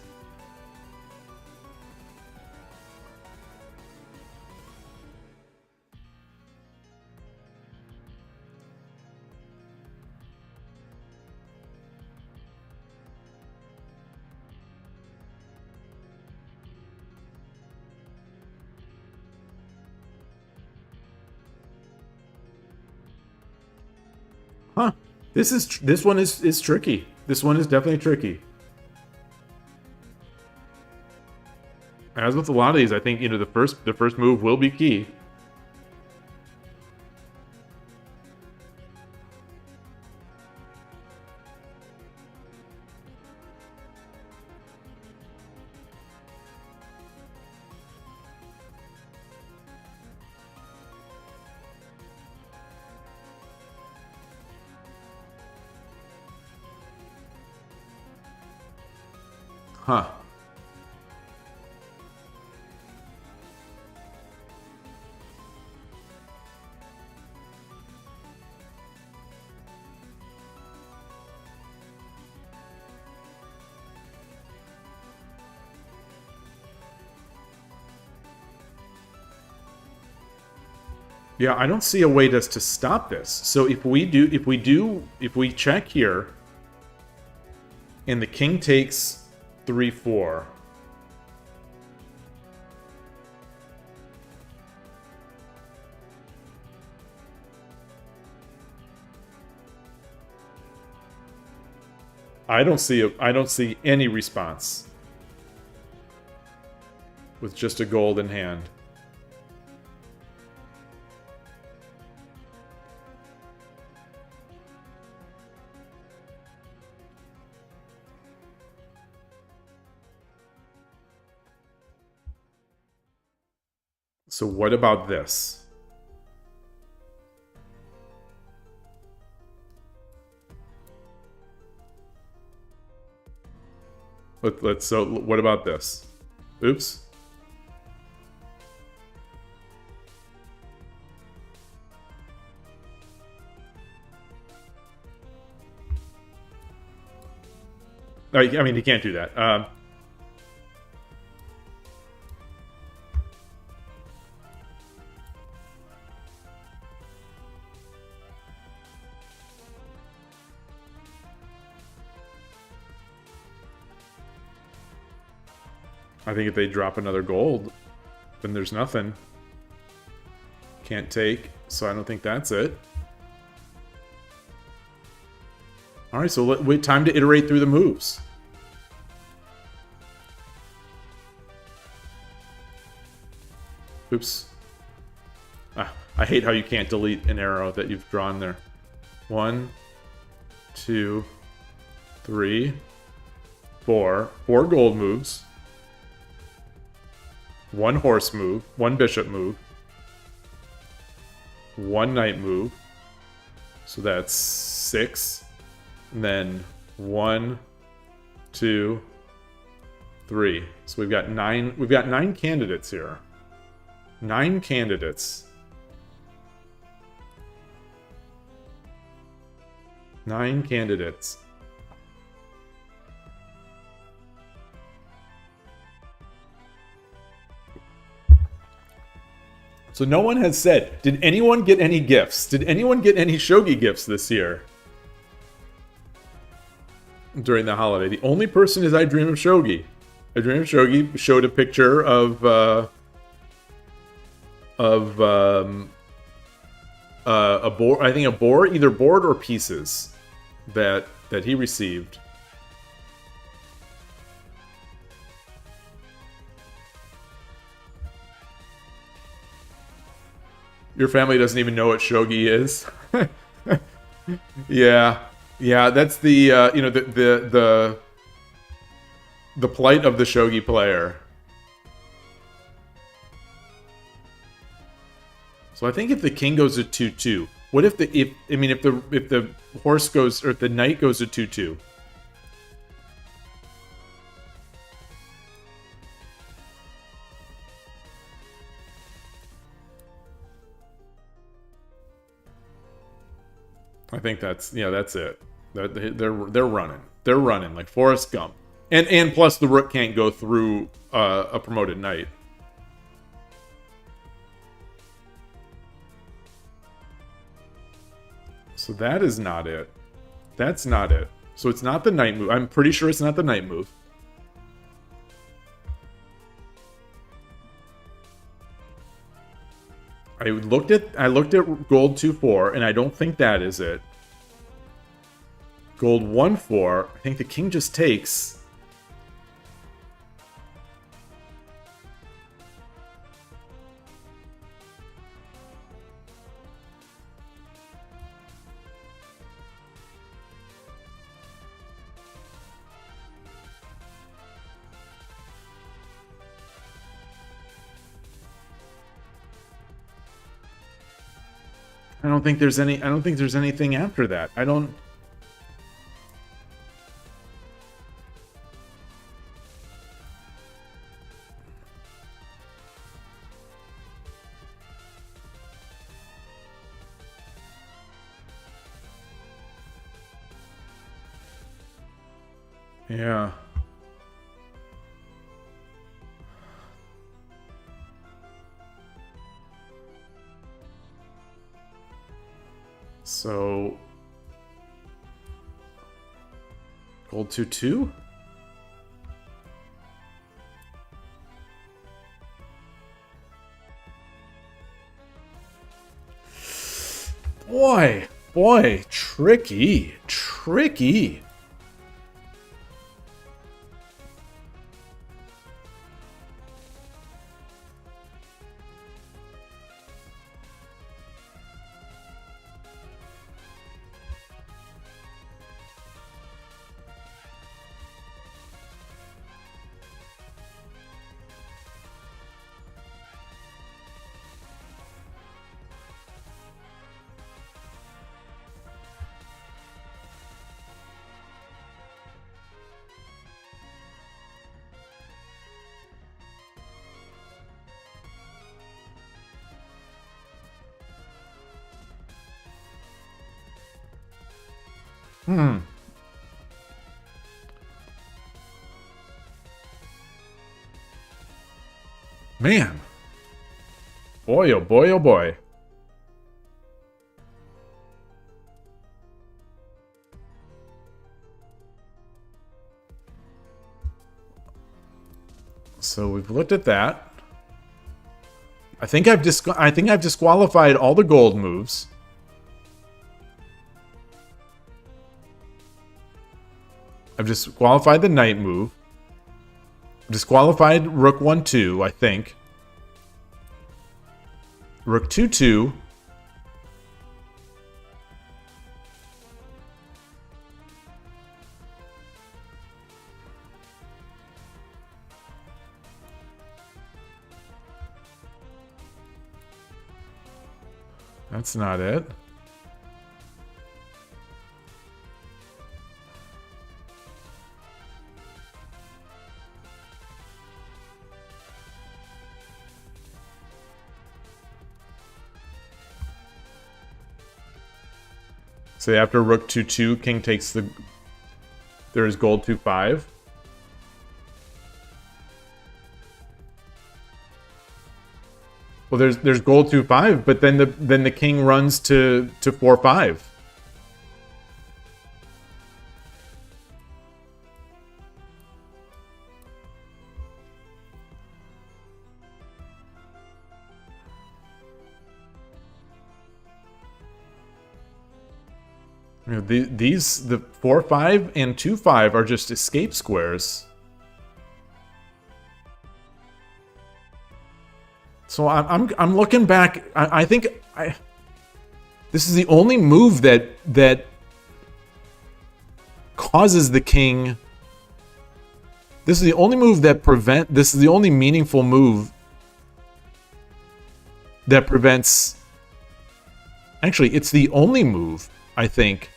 Huh. This one is tricky. This one is definitely tricky. As with a lot of these, I think, you know, the first move will be key. Huh. Yeah, I don't see a way to stop this. So if we check here, and the king takes 3-4. I don't see any response with just a gold in hand. So what about this? So what about this? Oops. I mean, you can't do that. I think if they drop another gold, then there's nothing. Can't take, so I don't think that's it. Alright, so wait, time to iterate through the moves. Oops. I hate how you can't delete an arrow that you've drawn there. 1, 2, 3, 4. 4 gold moves. 1 horse move, 1 bishop move, 1 knight move. So that's 6. And then 1, 2, 3. So we've got 9. We've got 9 candidates here. 9 candidates. 9 candidates. So no one has said, did anyone get any gifts? Did anyone get any Shogi gifts this year? During the holiday. The only person is I Dream of Shogi. I Dream of Shogi showed a picture of a board, I think a board, either board or pieces that he received. Your family doesn't even know what Shogi is. Yeah, that's the you know, the plight of the Shogi player. So I think if the king goes to 2-2, what if if the horse goes, or if the knight goes to 2-2? I think that's it. They're running. They're running like Forrest Gump. And plus the rook can't go through a promoted knight. So that is not it. That's not it. So it's not the knight move. I'm pretty sure it's not the knight move. I looked at gold 2-4, and I don't think that is it. Gold 1-4. I think the king just takes. I don't think there's anything after that. I don't. Yeah. So gold 2-2? Boy, tricky. Man. Boy, oh boy, oh boy. So we've looked at that. I think I've disqualified all the gold moves. I've disqualified the knight move. Disqualified rook 1-2, I think. Rook 2-2. That's not it. So after rook 2-2, king takes the... There's gold 2-5. Well, there's gold 2-5, but then the king runs to 4-5. You know, the 4-5 and 2-5 are just escape squares. So I'm looking back. I think this is the only move that causes the king. This is the only move that This is the only meaningful move that prevents. Actually, it's the only move, I think,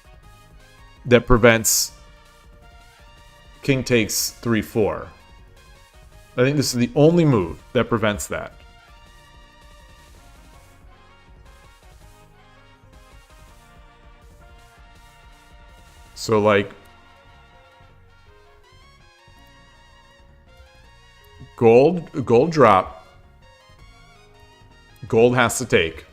that prevents king takes 3-4. I think this is the only move that prevents that. So, like, gold drop. Gold has to take.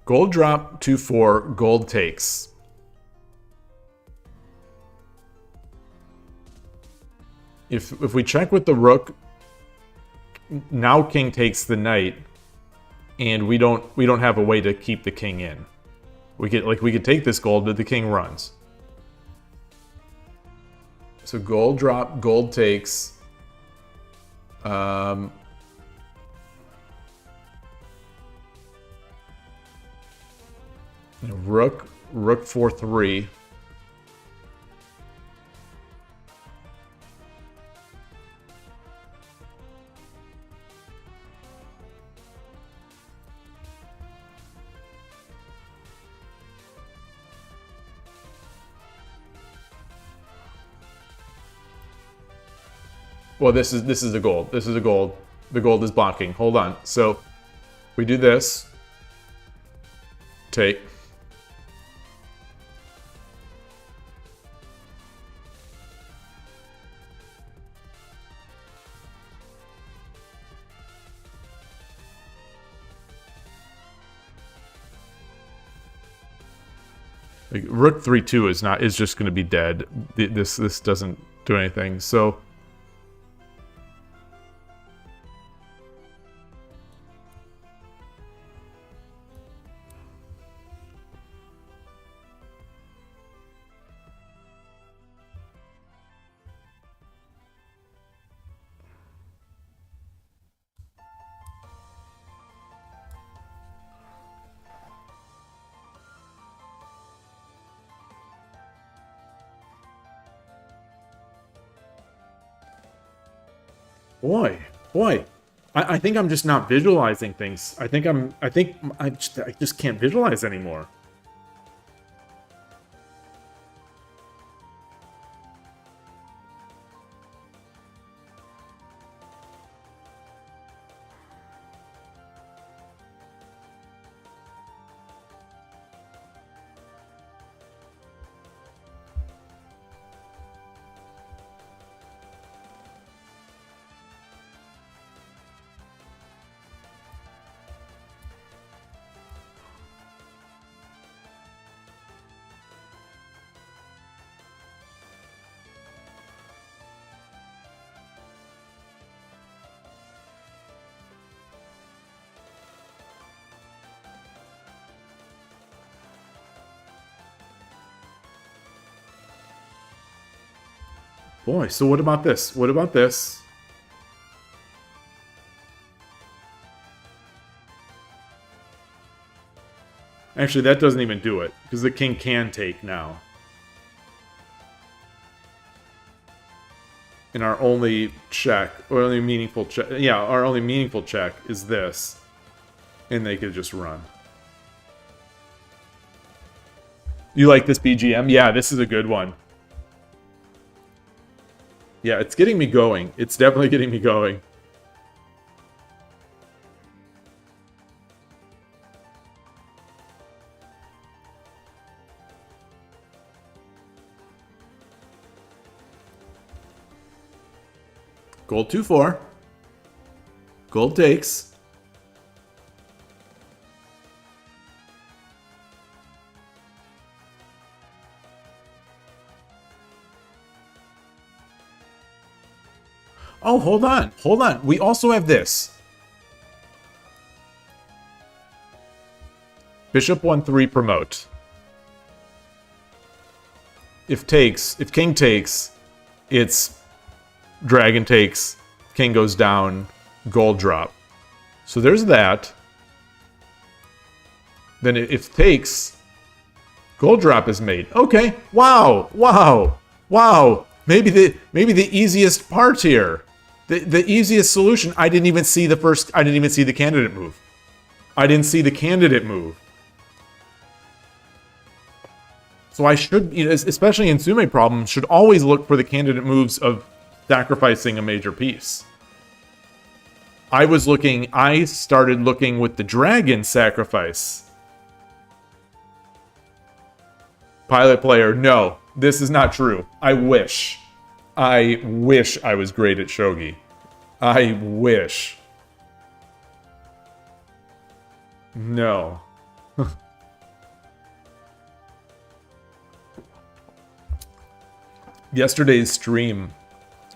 Gold drop, 2-4, gold takes. If we check with the rook, now king takes the knight, and we don't have a way to keep the king in. We could take this gold, but the king runs. So gold drop, gold takes. Rook 4-3. Well, this is a gold. This is a gold. The gold is blocking. Hold on. So we do this. Take. Like, Rook 3-2 is just going to be dead. This doesn't do anything. So boy, I think I'm just not visualizing things. I just can't visualize anymore. Boy, so what about this? What about this? Actually, that doesn't even do it, because the king can take now. And our only check, or only meaningful check, yeah, our only meaningful check is this. And they could just run. You like this BGM? Yeah, this is a good one. Yeah, it's getting me going. It's definitely getting me going. Gold 2-4. Gold takes. Oh, hold on. Hold on. We also have this. Bishop 1-3 promote. If king takes, it's dragon takes, king goes down, gold drop. So there's that. Then if takes, gold drop is made. Okay. Wow. Wow. Wow. Maybe the easiest part here. The easiest solution. I didn't even see the candidate move. I didn't see the candidate move. So I should, especially in Tsume problems, should always look for the candidate moves of sacrificing a major piece. I started looking with the dragon sacrifice. Pilot player, no, this is not true. I wish I was great at Shogi. I wish. No. Yesterday's stream,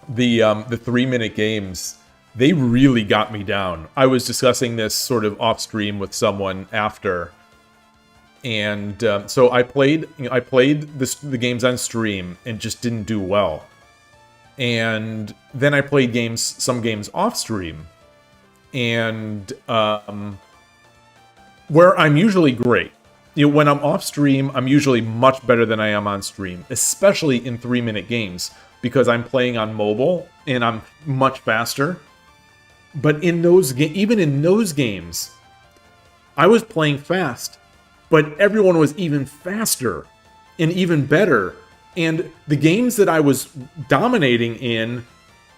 the 3-minute games, they really got me down. I was discussing this sort of off stream with someone after, and so I played the games on stream and just didn't do well. And then I played some games off stream, and where I'm usually great. When I'm off stream, I'm usually much better than I am on stream, especially in 3-minute games, because I'm playing on mobile and I'm much faster. But even in those games, I was playing fast, but everyone was even faster and even better. And the games that I was dominating in,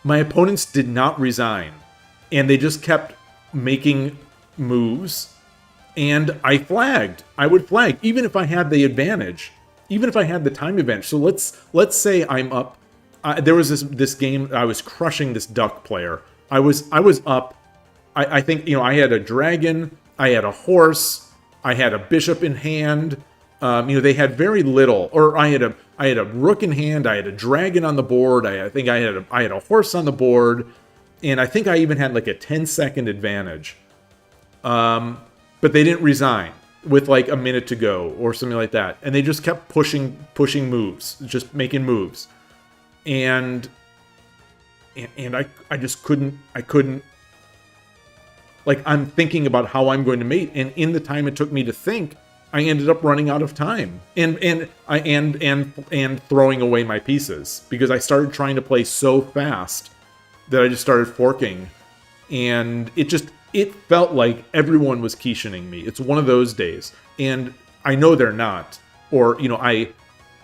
my opponents did not resign, and they just kept making moves. And I flagged. I would flag, even if I had the advantage, even if I had the time advantage. So let's say I'm up. There was this game. I was crushing this duck player. I was up. I think I had a dragon. I had a horse. I had a bishop in hand. They had very little. Or I had a rook in hand. I had a dragon on the board. I think I had a horse on the board, and I think I even had like a 10-second advantage. But they didn't resign with like a minute to go or something like that. And they just kept pushing moves, just making moves. And I just couldn't, like, I'm thinking about how I'm going to mate. And in the time it took me to think, I ended up running out of time and throwing away my pieces, because I started trying to play so fast that I just started forking, and it felt like everyone was quichening me. It's one of those days, and I know they're not. Or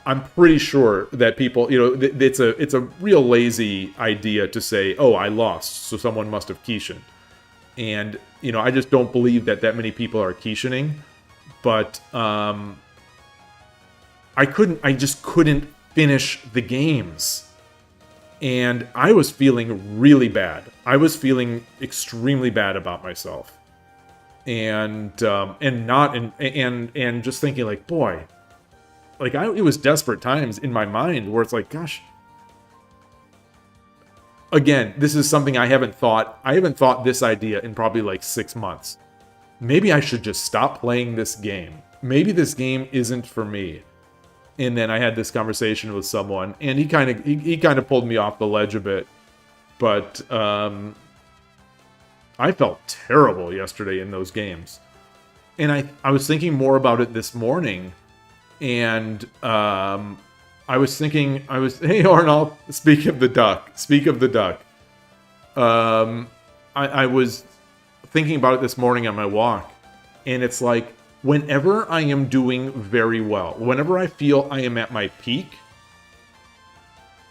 I'm pretty sure that people, it's a real lazy idea to say, oh, I lost, so someone must have quichening. And I just don't believe that many people are quichening. But I just couldn't finish the games. And I was feeling really bad. I was feeling extremely bad about myself, and just thinking like, boy, like it was desperate times in my mind where it's like, gosh. Again, this is something I haven't thought this idea in probably like 6 months. Maybe I should just stop playing this game. Maybe this game isn't for me. And then I had this conversation with someone, and he kind of pulled me off the ledge a bit. But I felt terrible yesterday in those games. And I was thinking more about it this morning, and I was, hey Arnold, speak of the duck. I was thinking about it this morning on my walk, and it's like, whenever I am doing very well, whenever I feel I am at my peak,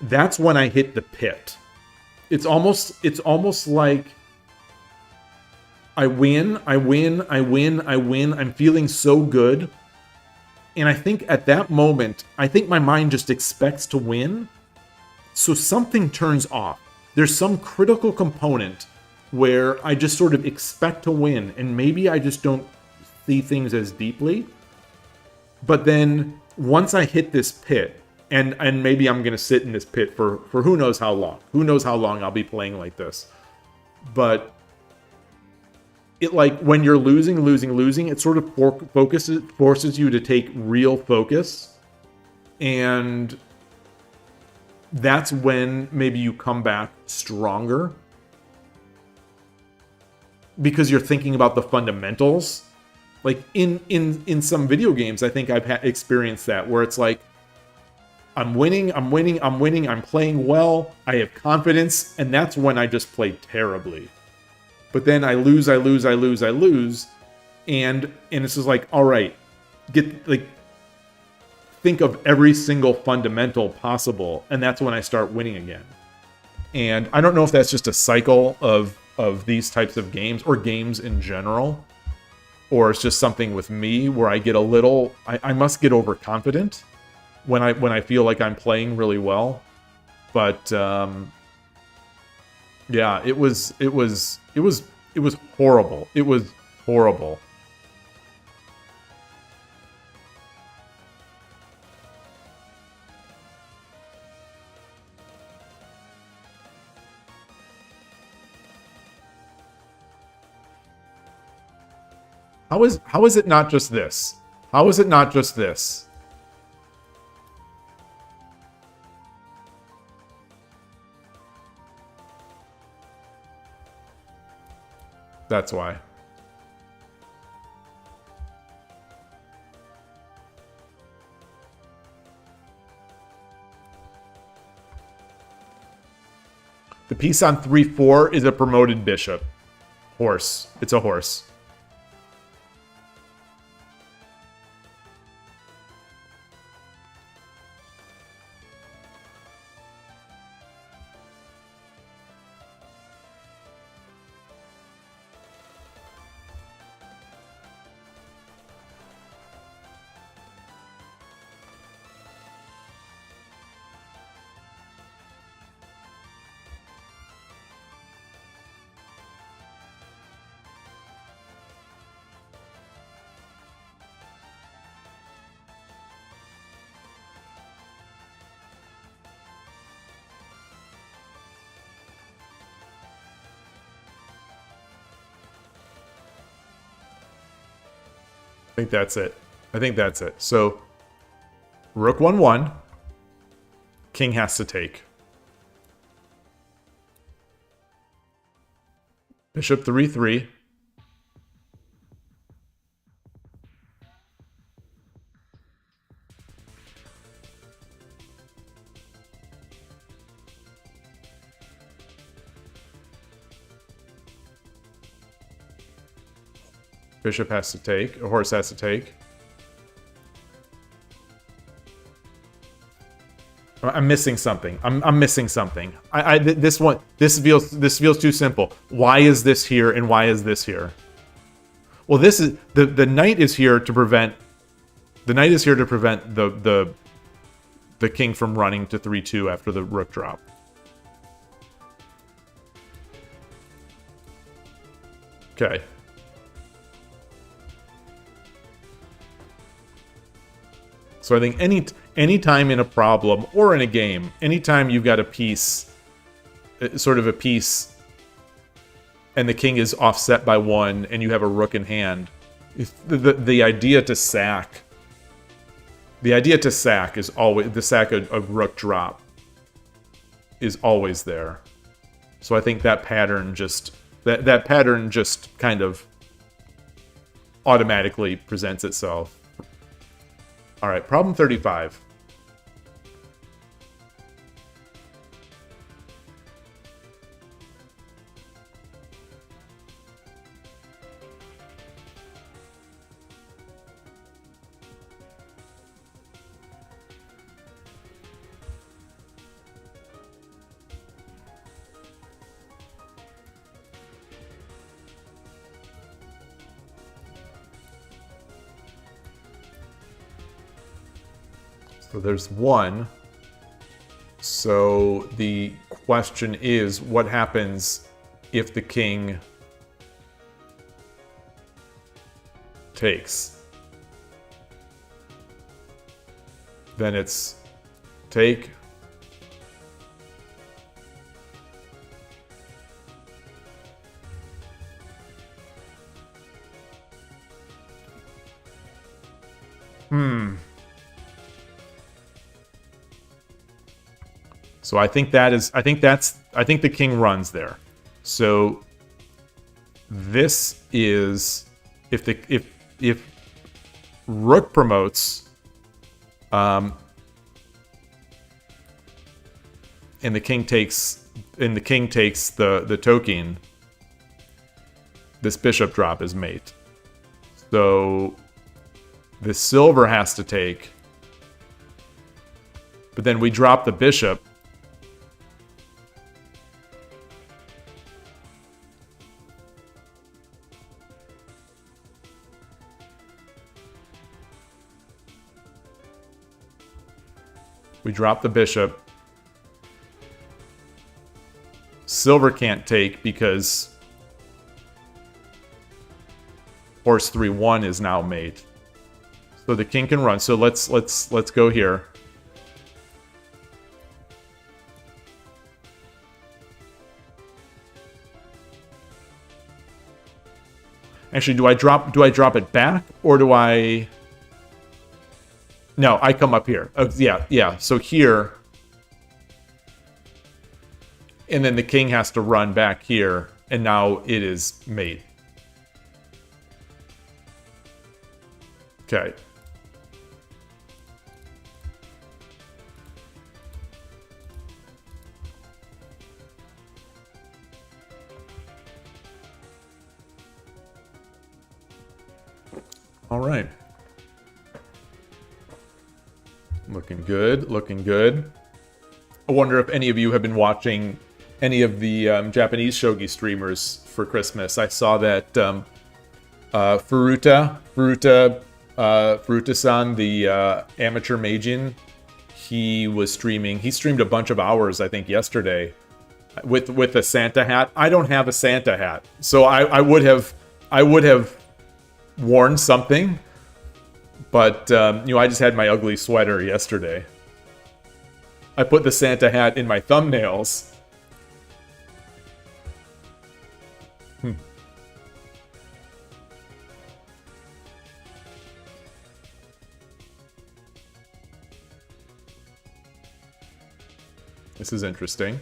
that's when I hit the pit. It's almost like I win, I'm feeling so good. And I think at that moment, my mind just expects to win. So something turns off. There's some critical component where I just sort of expect to win, and maybe I just don't see things as deeply. But then once I hit this pit, and maybe I'm going to sit in this pit for who knows how long. Who knows how long I'll be playing like this. But it, like, when you're losing, it sort of forces you to take real focus. And that's when maybe you come back stronger, because you're thinking about the fundamentals. Like in some video games, I think I've experienced that, where it's like, I'm winning, I'm playing well, I have confidence, and that's when I just play terribly. But then I lose, and it's just like, all right, think of every single fundamental possible, and that's when I start winning again. And I don't know if that's just a cycle of these types of games or games in general, or it's just something with me where I get a little, I must get overconfident when I feel like I'm playing really well. But yeah, it was horrible. It was horrible. How is it not just this? How is it not just this? That's why. The piece on 3-4 is a promoted bishop. Horse. It's a horse. I think that's it. I think that's it. So, rook 1-1. King has to take. Bishop 3-3. Bishop has to take. A horse has to take. I'm missing something. I'm missing something. This feels too simple. Why is this here and why is this here? Well, this is the knight is here to prevent the king from running to 3-2 after the rook drop. Okay. So I think any time in a problem or in a game, anytime you've got a piece, sort of a piece, and the king is offset by 1, and you have a rook in hand, the idea to sack, is always the sack of rook drop is always there. So I think that pattern just that pattern just kind of automatically presents itself. All right, problem 35. So there's 1. So the question is, what happens if the king takes? Then it's take. So I think the king runs there. So this is if rook promotes, and the king takes the token, this bishop drop is mate. So the silver has to take. But then we drop the bishop. We drop the bishop. Silver can't take because horse 3-1 is now mate. So the king can run. So let's go here. Actually, do I drop it back or do I? No, I come up here. Yeah. So here, and then the king has to run back here, and now it is mate. Okay. All right. Looking good, looking good. I wonder if any of you have been watching any of the Japanese shogi streamers for Christmas. I saw that Furuta-san, the amateur Meijin, he was streaming. He streamed a bunch of hours, I think, yesterday with a Santa hat. I don't have a Santa hat, so I would have worn something. But, I just had my ugly sweater yesterday. I put the Santa hat in my thumbnails. This is interesting.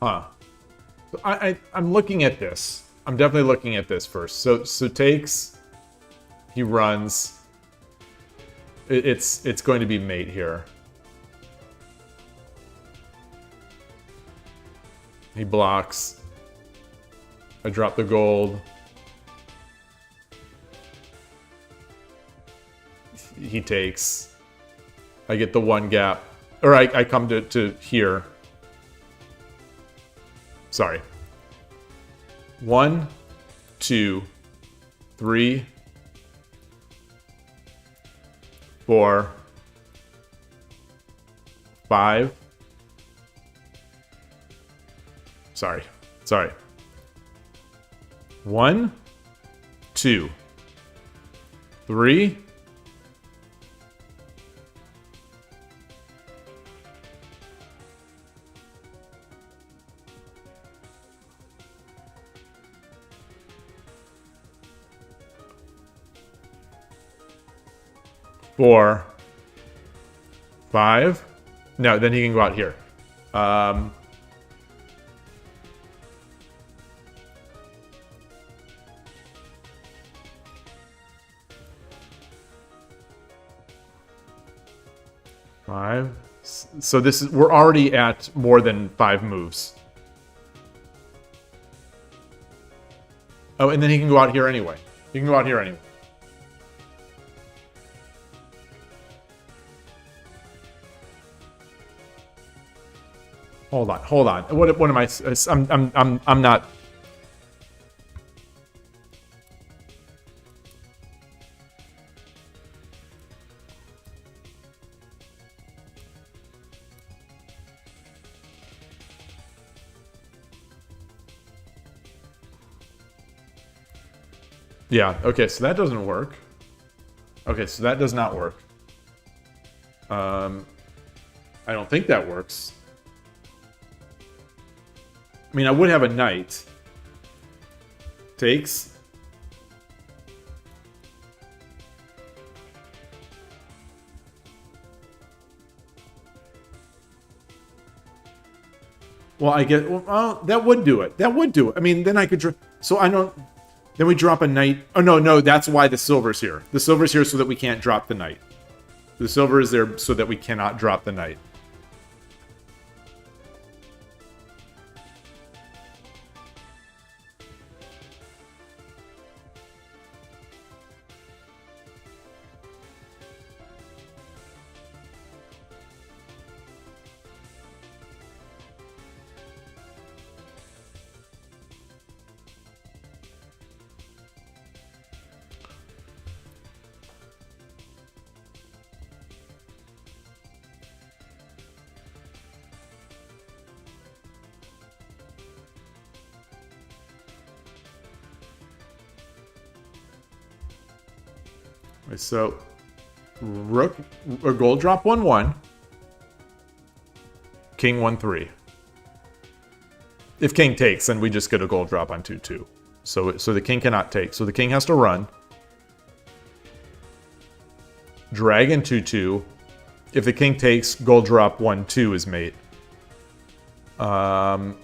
Huh. So I'm looking at this. I'm definitely looking at this first. So takes. He runs. It's going to be mate here. He blocks. I drop the gold. He takes. I get the one gap. Or I come to here. Sorry. 1, 2, 3, 4, 5. Sorry. 1, 2, 3. 4, 5. No, then he can go out here. 5. So this is, we're already at more than 5 moves. Oh, and then he can go out here anyway. He can go out here anyway. Hold on. What am I? I'm not. Yeah. Okay. So that doesn't work. Okay. So that does not work. I don't think that works. I mean, I would have a knight. Takes. Well, I get... Well, that would do it. That would do it. I mean, then I could... So I don't... Then we drop a knight. Oh, no, that's why the silver's here. The silver's here so that we can't drop the knight. The silver is there so that we cannot drop the knight. So, rook or gold drop 1-1, king 1-3. If king takes, then we just get a gold drop on 2-2. So the king cannot take. So the king has to run. Dragon 2-2. If the king takes, gold drop 1-2 is mate. So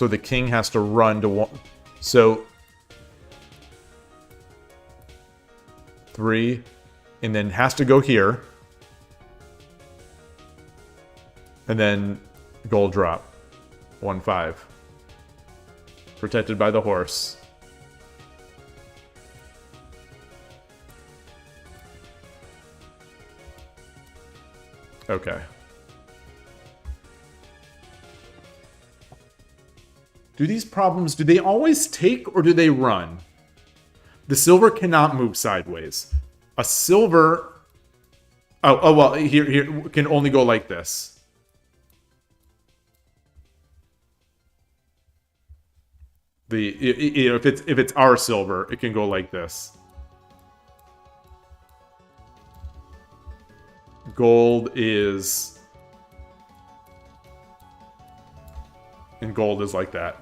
the king has to run to one. So 3, and then has to go here. And then gold drop. 1-5. Protected by the horse. Okay. Do these problems, do they always take or do they run? The silver cannot move sideways. A silver... Oh well, here can only go like this. If it's our silver, it can go like this. Gold is... And gold is like that.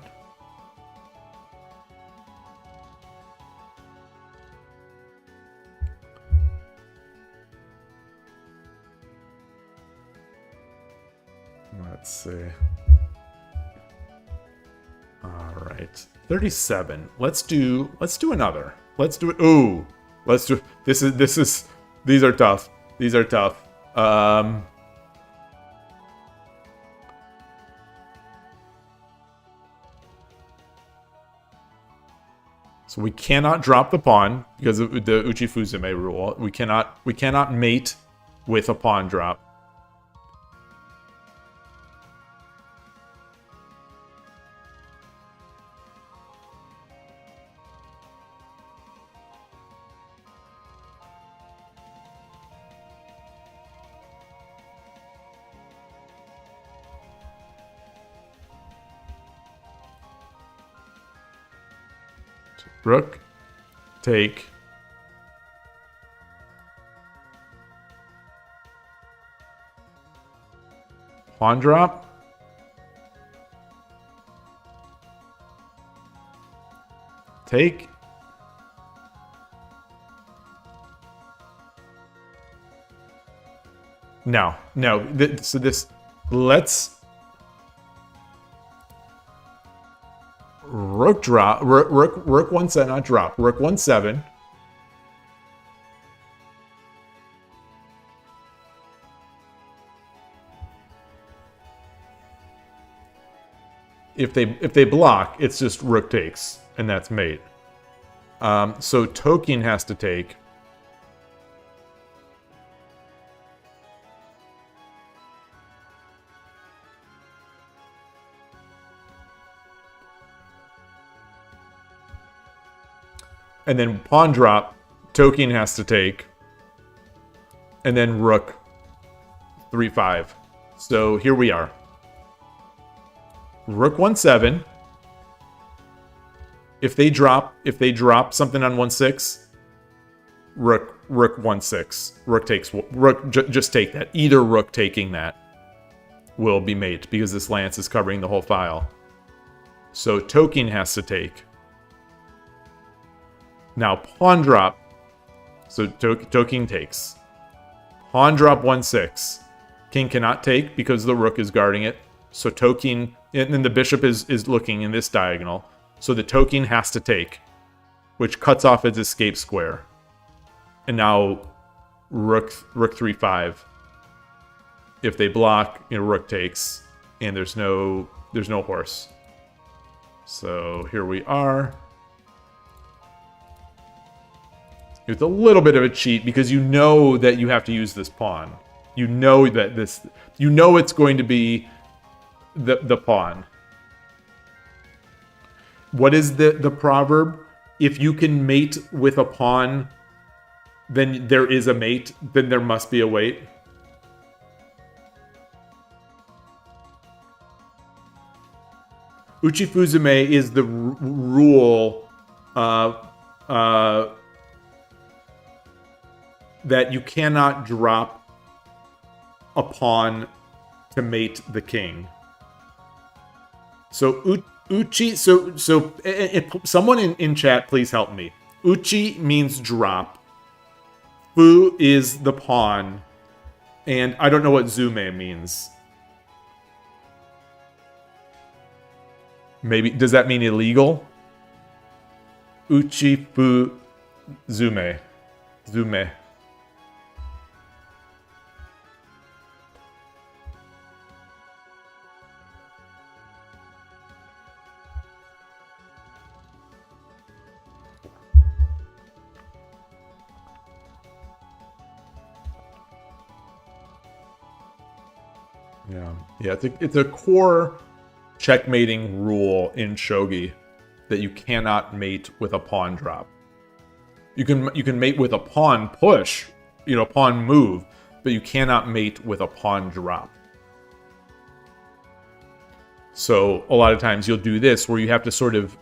Let's see. All right. 37. Let's do another. Let's do it. Ooh. Let's do this is these are tough. These are tough. So we cannot drop the pawn because of the Uchifuzume rule. We cannot mate with a pawn drop. Rook, take. Pawn drop. Take. No. So this, let's... Rook drop, rook 1-7, not drop, rook 1-7. If they block, it's just rook takes, and that's mate. So Tokien has to take. And then pawn drop, Tokien has to take. And then rook 3-5. So here we are. Rook 1-7. If they drop something on 1-6, rook 1-6. Rook takes just take that. Either rook taking that will be mate because this lance is covering the whole file. So Tokien has to take. Now, pawn drop. So, Tokien takes. Pawn drop 1-6. King cannot take because the rook is guarding it. So token, and then the bishop is looking in this diagonal. So the token has to take, which cuts off its escape square. And now rook 3-5. If they block, rook takes, and there's no horse. So here we are. It's a little bit of a cheat because you know that you have to use this pawn. You know that it's going to be the pawn. What is the proverb? If you can mate with a pawn, then there is a mate, then there must be a wait. Uchifuzume is the rule that you cannot drop a pawn to mate the king. So Uchi, someone in chat, please help me. Uchi means drop. Fu is the pawn, and I don't know what Tsume means. Maybe, does that mean illegal? Uchi fu Tsume. Tsume. Yeah, it's a core checkmating rule in shogi that you cannot mate with a pawn drop. You can mate with a pawn push, pawn move, but you cannot mate with a pawn drop. So a lot of times you'll do this where you have to sort of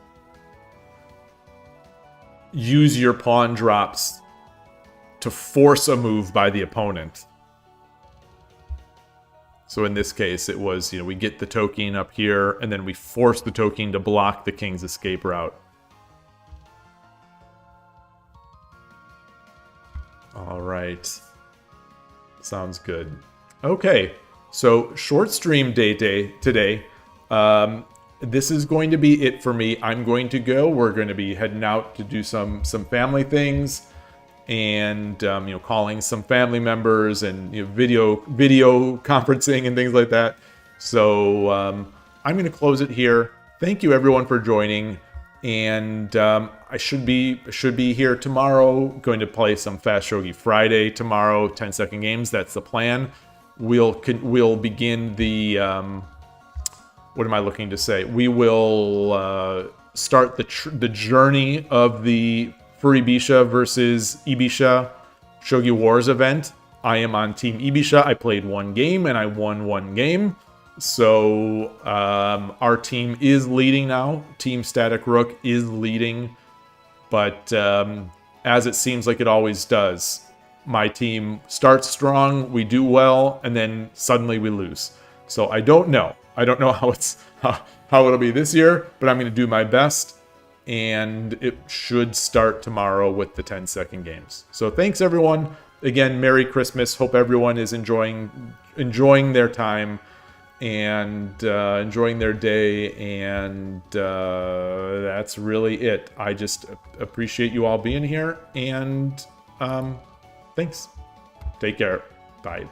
use your pawn drops to force a move by the opponent. So in this case, it was, we get the token up here, and then we force the token to block the king's escape route. All right. Sounds good. Okay, so short stream day today. This is going to be it for me. I'm going to go. We're going to be heading out to do some family things. And calling some family members and video conferencing and things like that. So I'm going to close it here. Thank you everyone for joining, and I should be here tomorrow. Going to play some Fast Shogi Friday tomorrow, 10-second games. That's the plan. We'll begin the what am I looking to say? We will start the journey of the Furibisha versus Ibisha Shogi Wars event. I am on Team Ibisha. I played one game and I won one game. So our team is leading now. Team Static Rook is leading. But as it seems like it always does, my team starts strong, we do well, and then suddenly we lose. So I don't know. I don't know how it'll be this year, but I'm going to do my best. And it should start tomorrow with the 10-second games. So thanks everyone. Again, Merry Christmas. Hope everyone is enjoying their time and enjoying their day. And that's really it. I just appreciate you all being here. And thanks. Take care. Bye.